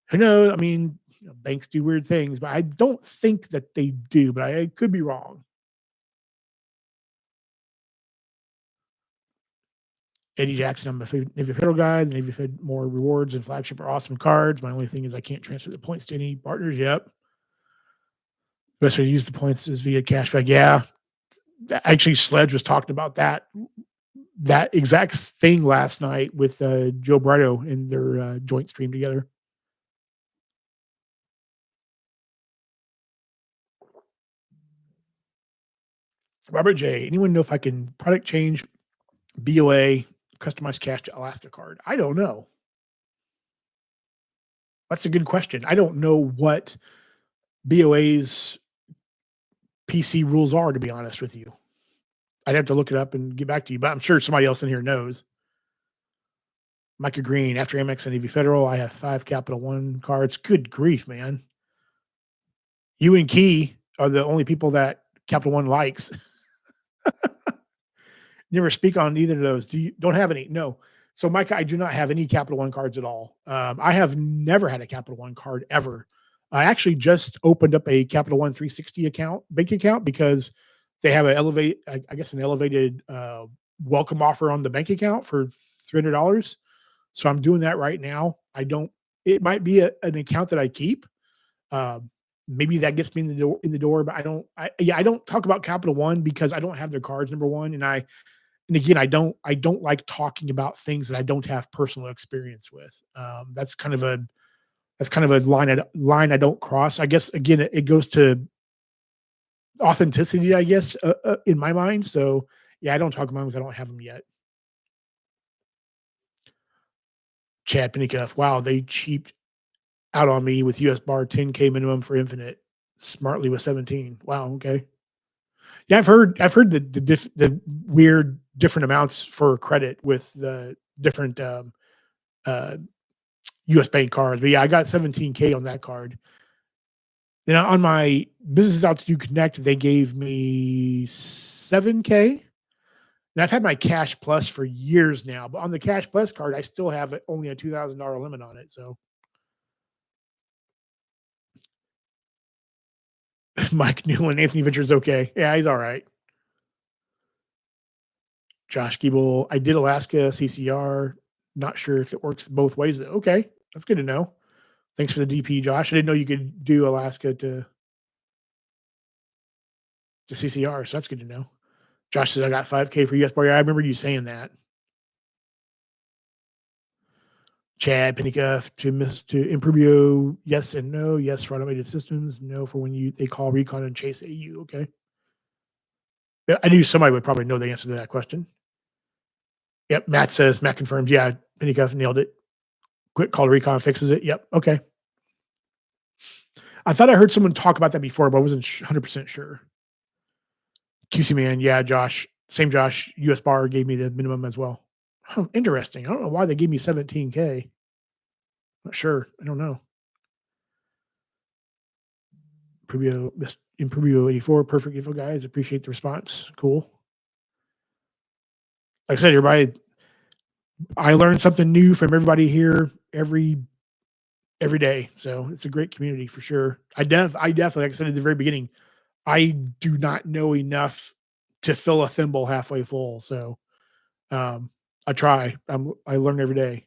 who knows? I mean, banks do weird things, but I don't think that they do, but I could be wrong. Eddie Jackson, I'm a Navy Federal guy. The Navy Fed more rewards and flagship are awesome cards. My only thing is I can't transfer the points to any partners. Yep. Best way to use the points is via cashback. Yeah. Actually, Sledge was talking about that exact thing last night with Joe Brito in their joint stream together. Robert J. Anyone know if I can product change BOA customized cash to Alaska card? I don't know. That's a good question. I don't know what BOA's PC rules are, to be honest with you. I'd have to look it up and get back to you, but I'm sure somebody else in here knows. Micah Green, after Amex and Navy Federal, I have 5 Capital One cards. Good grief, man. You and Key are the only people that Capital One likes. Never speak on either of those. Don't have any? No. So, Micah, I do not have any Capital One cards at all. I have never had a Capital One card ever. I actually just opened up a Capital One 360 bank account, because they have an elevated welcome offer on the bank account for $300. So I'm doing that right now. It might be an account that I keep. Uh, Maybe that gets me in the door, but I don't talk about Capital One because I don't have their cards, number one. And again, I don't like talking about things that I don't have personal experience with. That's kind of a line I don't cross. I guess again, it goes to authenticity, I guess, in my mind. So yeah, I don't talk about them because I don't have them yet. Chad Pennycuff, wow, they cheaped out on me with US bar 10K minimum for infinite. Smartly with 17. Wow, okay. Yeah, I've heard the weird different amounts for credit with the different uh US bank cards. But yeah, I got 17K on that card. Then on my Business Altitude Connect, they gave me 7K. And I've had my Cash Plus for years now, but on the Cash Plus card, I still have only a $2,000 limit on it. So Mike Newland, Anthony Venture's okay. Yeah, he's all right. Josh Giebel, I did Alaska CCR. Not sure if it works both ways. Okay, that's good to know. Thanks for the DP, Josh. I didn't know you could do Alaska to CCR, so that's good to know. Josh says I got 5K for US Bar. Yeah, I remember you saying that. Chad Pennycuff to Improbio, yes and no. Yes for automated systems. No for when they call recon and chase AU. Okay. Yeah, I knew somebody would probably know the answer to that question. Yep. Matt confirms. Yeah, Pennycuff nailed it. Quick call to recon fixes it. Yep. Okay. I thought I heard someone talk about that before, but I wasn't 100% sure. QC man, yeah, Josh, same Josh. US Bar gave me the minimum as well. Oh, interesting. I don't know why they gave me 17K. Not sure. I don't know. Improbio 84, perfect info, guys. Appreciate the response. Cool. Like I said, everybody, I learn something new from everybody here every day. So it's a great community for sure. I definitely, like I said at the very beginning, I do not know enough to fill a thimble halfway full. So I try. I learn every day.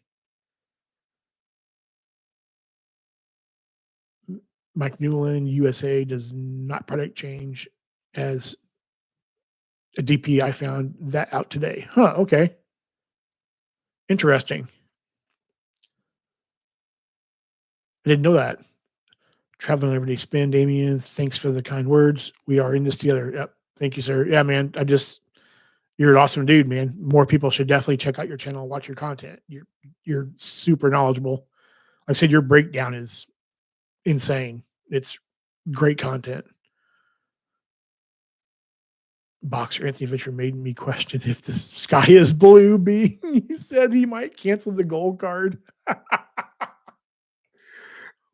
Mike Newland, USA does not product change as a DP. I found that out today. Huh. Okay. Interesting. I didn't know that. Traveling everyday spin, Damien. Thanks for the kind words. We are in this together. Yep. Thank you, sir. Yeah, man. You're an awesome dude, man. More people should definitely check out your channel and watch your content. You're super knowledgeable. Like I said, your breakdown is insane. It's great content. Boxer Anthony Fisher made me question if the sky is blue. Being he said he might cancel the gold card.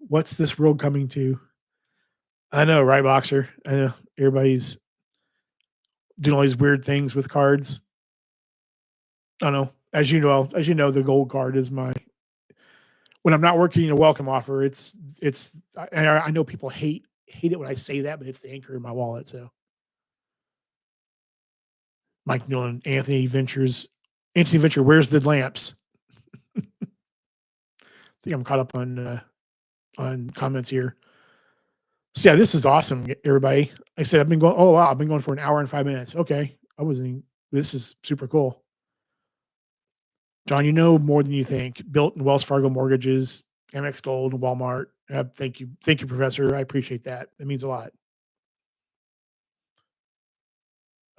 What's this world coming to? I know, right, Boxer? I know everybody's doing all these weird things with cards. I know. As you know, the gold card is my when I'm not working a welcome offer. I know people hate it when I say that, but it's the anchor in my wallet. So Mike Nolan, Anthony Venture. Where's the lamps? I think I'm caught up on comments here. So yeah, this is awesome, everybody. Like I said, I've been going. Oh wow, I've been going for an hour and 5 minutes. Okay, I wasn't. This is super cool, John. You know more than you think. Built in Wells Fargo mortgages, Amex Gold, Walmart. Thank you, Professor. I appreciate that. It means a lot.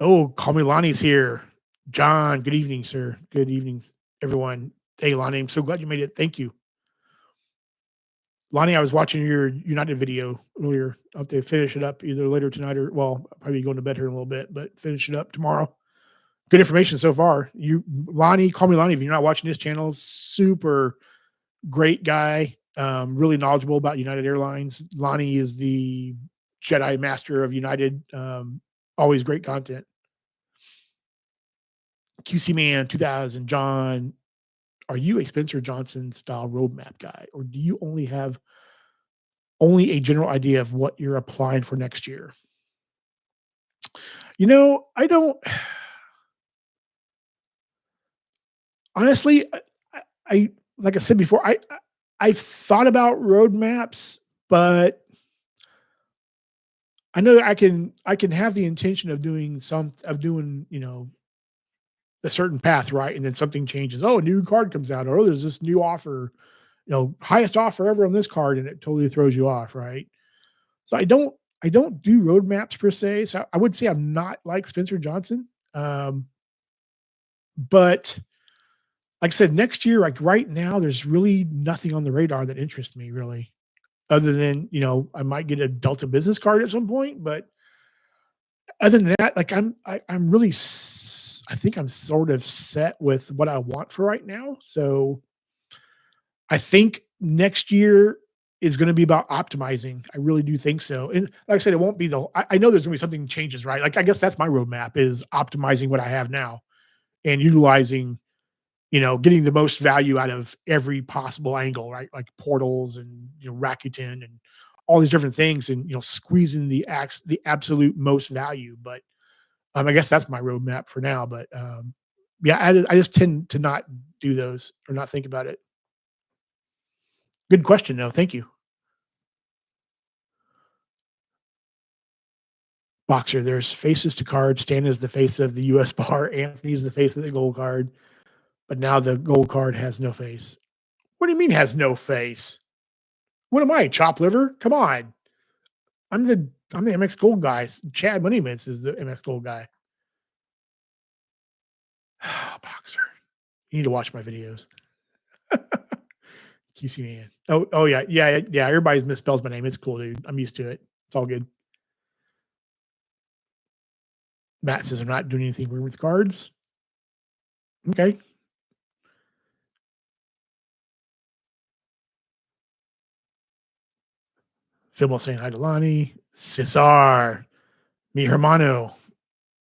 Oh, call me Lonnie's here. John, good evening, sir. Good evening, everyone. Hey, Lonnie, I'm so glad you made it. Thank you. Lonnie, I was watching your United video earlier. I'll have to finish it up either later tonight or, well, I'll probably going to bed here in a little bit, but finish it up tomorrow. Good information so far. Lonnie, call me Lonnie if you're not watching this channel. Super great guy, really knowledgeable about United Airlines. Lonnie is the Jedi Master of United. Always great content. QC Man 2000, John, are you a Spencer Johnson style roadmap guy, or do you only a general idea of what you're applying for next year? I don't honestly. I like I said before, I've thought about roadmaps, but I know that I can have the intention of doing a certain path, right? And then something changes. Oh, a new card comes out, or oh, there's this new offer, highest offer ever on this card, and it totally throws you off, right? So I don't do roadmaps per se. So I would say I'm not like Spencer Johnson. But like I said, next year, like right now, there's really nothing on the radar that interests me really, other than I might get a Delta business card at some point. But other than that, like I'm really I think I'm sort of set with what I want for right now. So I think next year is going to be about optimizing. I really do think so. And like I said, it won't be I know there's going to be something changes, right? Like I guess that's my roadmap is optimizing what I have now and utilizing, getting the most value out of every possible angle, right? Like portals and, Rakuten and all these different things and, squeezing the absolute most value. But I guess that's my roadmap for now. But yeah, I just tend to not do those or not think about it. Good question, though. Thank you. Boxer, there's faces to cards. Stan is the face of the US bar. Anthony is the face of the gold card. But now the gold card has no face. What do you mean has no face? What am I, chop liver? Come on. I'm the MX Gold guy. Chad Moneymitz is the MX Gold guy. Boxer. You need to watch my videos. QC man. Oh yeah, yeah, yeah. Everybody's misspells my name. It's cool, dude. I'm used to it. It's all good. Matt says I'm not doing anything weird with cards. Okay. Fibble saying hi to Lonnie. Cesar. Mi hermano.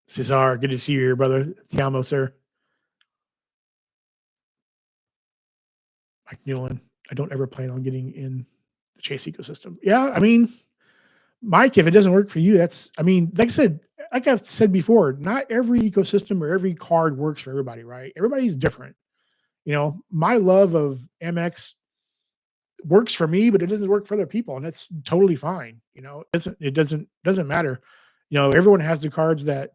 Cesar, good to see you here, brother. Ti amo, sir. Mike Newland. I don't ever plan on getting in the Chase ecosystem. Yeah, I mean, Mike, if it doesn't work for you, like I said, like I've said before, not every ecosystem or every card works for everybody, right? Everybody's different. My love of MX works for me, but it doesn't work for other people, and that's totally fine. It doesn't matter. Everyone has the cards that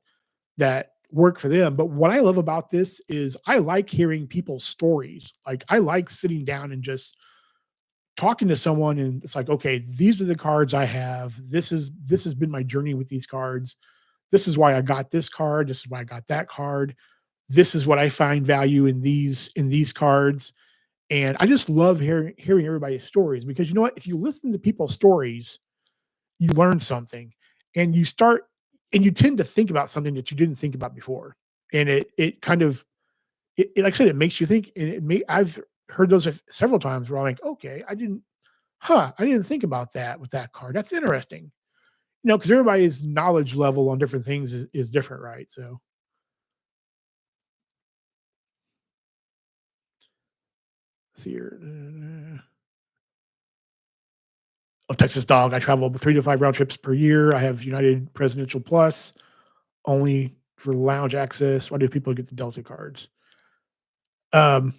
work for them. But what I love about this is I like hearing people's stories. Like I like sitting down and just talking to someone and it's like, okay, these are the cards I have. This has been my journey with these cards. This is why I got this card. This is why I got that card. This is what I find value in these cards. And I just love hearing everybody's stories because you know what? If you listen to people's stories, you learn something and you tend to think about something that you didn't think about before. And it kind of like I said, it makes you think. And I've heard those several times where I'm like, okay, Huh, I didn't think about that with that card. That's interesting. Because everybody's knowledge level on different things is different, right? So, let's see here. Oh, Texas Dog. I travel 3 to 5 round trips per year. I have United Presidential Plus only for lounge access. Why do people get the Delta cards? Um,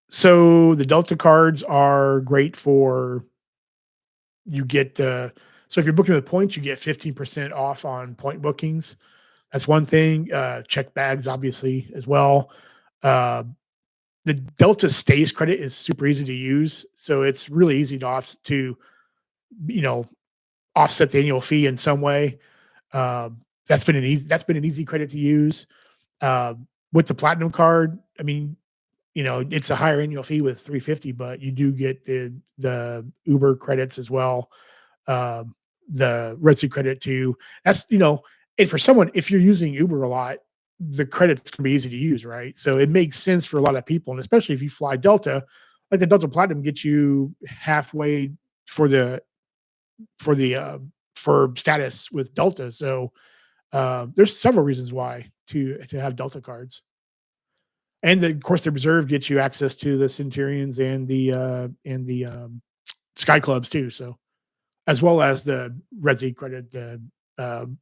so the Delta cards are great for you get the so if you're booking with points, you get 15% off on point bookings. That's one thing. Check bags, obviously, as well. Uh, the Delta Stays credit is super easy to use, so it's really easy you know offset the annual fee in some way. That's been an easy credit to use. Uh, with the platinum card, I mean, it's a higher annual fee with 350, but you do get the Uber credits as well, um, the Red credit too. And for someone, if you're using Uber a lot, the credits can be easy to use, right? So it makes sense for a lot of people, and especially if you fly Delta, like the Delta Platinum gets you halfway for the for the for status with Delta. So there's several reasons why to have Delta cards, and of course the reserve gets you access to the Centurions and the Sky Clubs too. So as well as the Resi credit, the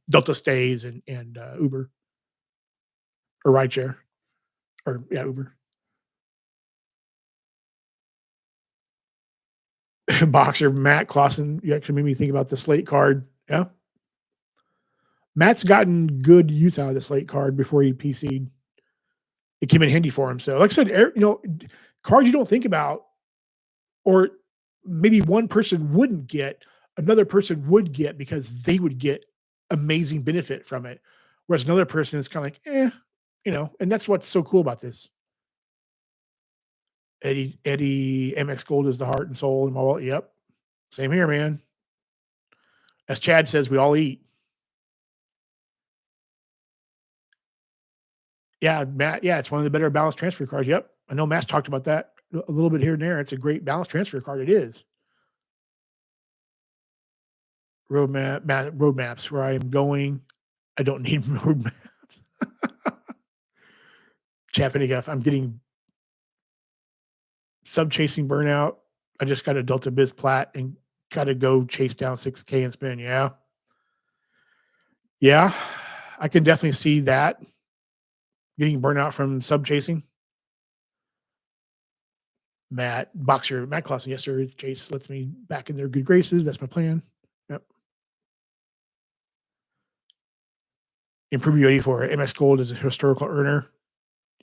Delta stays and Uber or rideshare or yeah Uber. Boxer Matt Clausen, you actually made me think about the Slate card. Yeah, Matt's gotten good use out of the Slate card before he PC'd. It came in handy for him. So, like I said, cards you don't think about, or maybe one person wouldn't get, another person would get because they would get amazing benefit from it. Whereas another person is kind of like, and that's what's so cool about this. Eddie MX Gold is the heart and soul in my wallet. Yep. Same here, man. As Chad says, we all eat. Yeah, Matt. Yeah, it's one of the better balance transfer cards. Yep. I know Matt's talked about that a little bit here and there. It's a great balance transfer card. It is. Roadmaps where I am going. I don't need roadmaps. Chapaniga, I'm getting sub chasing burnout. I just got a Delta Biz Plat and got to go chase down 6K and spin. Yeah. Yeah. I can definitely see that getting burnout from sub chasing. Matt Clausen, yes, sir. Chase lets me back in their good graces. That's my plan. Yep. Improve your 84. MS Gold is a historical earner.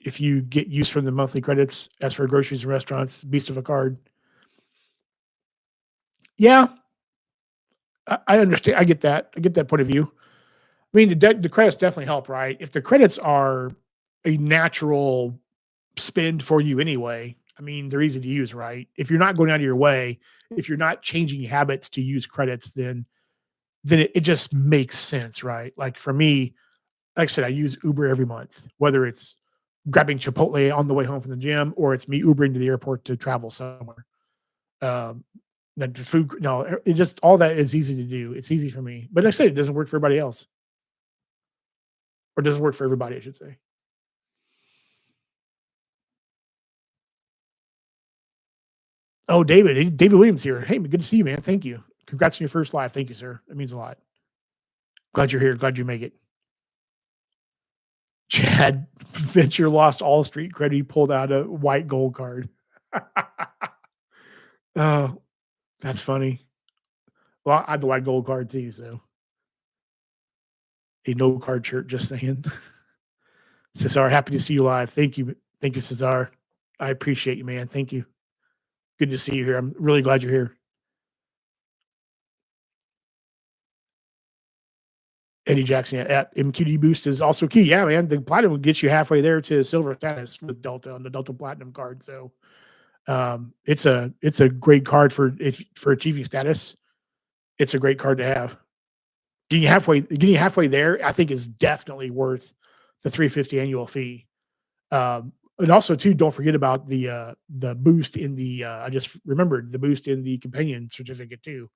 If you get use from the monthly credits, as for groceries and restaurants, beast of a card. Yeah, I understand. I get that. I get that point of view. I mean, the credits definitely help, right? If the credits are a natural spend for you anyway, I mean, they're easy to use, right? If you're not going out of your way, if you're not changing habits to use credits, then it just makes sense, right? Like for me, like I said, I use Uber every month, whether it's grabbing Chipotle on the way home from the gym or it's me Ubering to the airport to travel somewhere. Um, the food, no, it just all that is easy to do. It's easy for me, but like I said, it doesn't work for everybody else, or doesn't work for everybody, I should say. Oh, David Williams here. Hey, good to see you, man. Thank you. Congrats on your first live. Thank you, sir. That means a lot. Glad you're here. Glad you make it. Chad Venture lost all street credit. He pulled out a white gold card. Oh, that's funny. Well, I had the white gold card too, so a no card shirt, just saying. Cesar, happy to see you live. Thank you. Thank you, Cesar. I appreciate you, man. Thank you. Good to see you here. I'm really glad you're here. Eddie Jackson at MQD Boost is also key. Yeah, man. The platinum will get you halfway there to silver status with Delta on the Delta Platinum card. So it's a great card for achieving status. It's a great card to have. Getting halfway there, I think is definitely worth the 350 annual fee. And also too, don't forget about the boost in the, I just remembered the boost in the companion certificate too.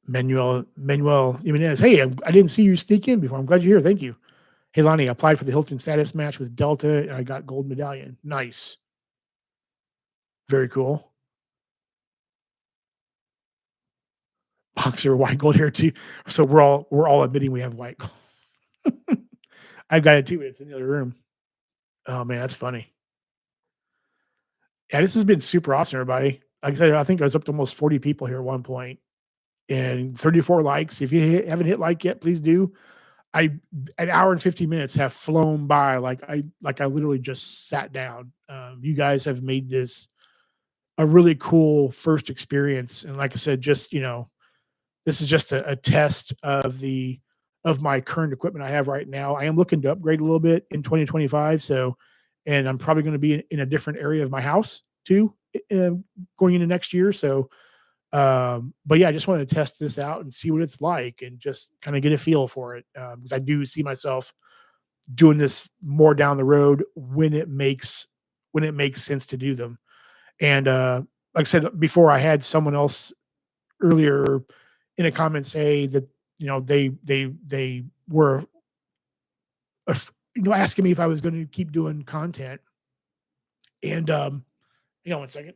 Manuel Jimenez, "Hey, I didn't see you sneak in before. I'm glad you're here. Thank you." "Hey, Lonnie, I applied for the Hilton status match with Delta, and I got gold medallion." Nice. Very cool. Boxer, white gold hair too. So we're all admitting we have white gold. I've got it too, it's in the other room. Oh, man, that's funny. Yeah, this has been super awesome, everybody. Like I said, I think I was up to almost 40 people here at one point and 34 likes. If you haven't hit like yet, please do. I An hour and 50 minutes have flown by like I literally just sat down. You guys have made this a really cool first experience, and like I said, just this is just a test of my current equipment I have right now. I am looking to upgrade a little bit in 2025, so and I'm probably going to be in a different area of my house too, uh, going into next year. So, but yeah, I just wanted to test this out and see what it's like, and just kind of get a feel for it, because I do see myself doing this more down the road when it makes sense to do them. And like I said before, I had someone else earlier in a comment say that they were asking me if I was going to keep doing content. And one second.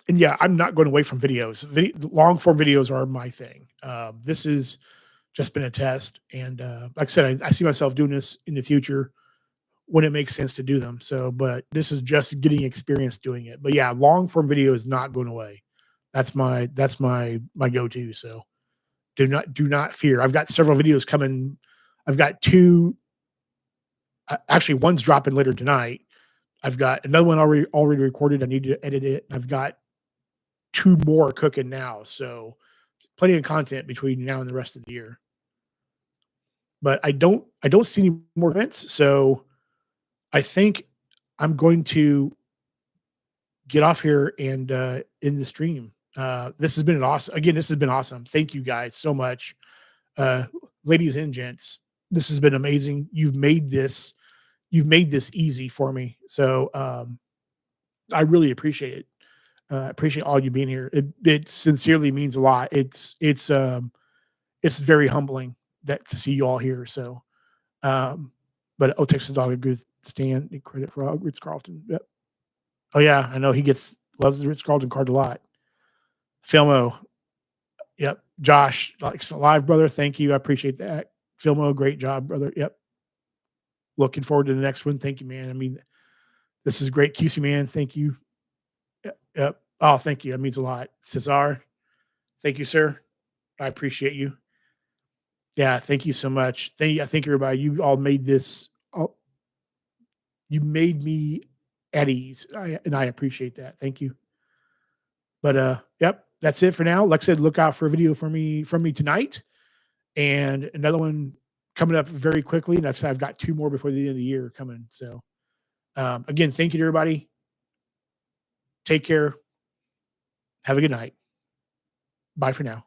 And yeah, I'm not going away from videos. Long form videos are my thing. This has just been a test, and like I said, I see myself doing this in the future when it makes sense to do them. So, but this is just getting experience doing it. But yeah, long form video is not going away. That's my go to. So do not fear. I've got several videos coming. I've got two. Actually, one's dropping later tonight. I've got another one already recorded. I need to edit it. I've got two more cooking now. So plenty of content between now and the rest of the year. But I don't see any more events. So I think I'm going to get off here and end the stream. This has been an awesome. Again, this has been awesome. Thank you guys so much, uh, ladies and gents. This has been amazing. You've made this easy for me. So I really appreciate it. Appreciate all you being here. It sincerely means a lot. It's very humbling that to see you all here. So, um, but Texas Dog, a good stand. Credit for Ritz Carlton. Yep. Oh yeah, I know he loves the Ritz Carlton card a lot. Filmo, yep. Josh, like so live, brother. Thank you. I appreciate that. Filmo, great job, brother. Yep. Looking forward to the next one. Thank you, man. I mean, this is great. QC man, thank you. Yep. Yep. Oh, thank you. That means a lot. Cesar, thank you, sir. I appreciate you. Yeah, thank you so much. Thank you, everybody. You all made this. You made me at ease, and I appreciate that. Thank you. But yep, that's it for now. Like I said, look out for a video from me tonight, and another one coming up very quickly. And I've got two more before the end of the year coming. So again, thank you to everybody. Take care. Have a good night. Bye for now.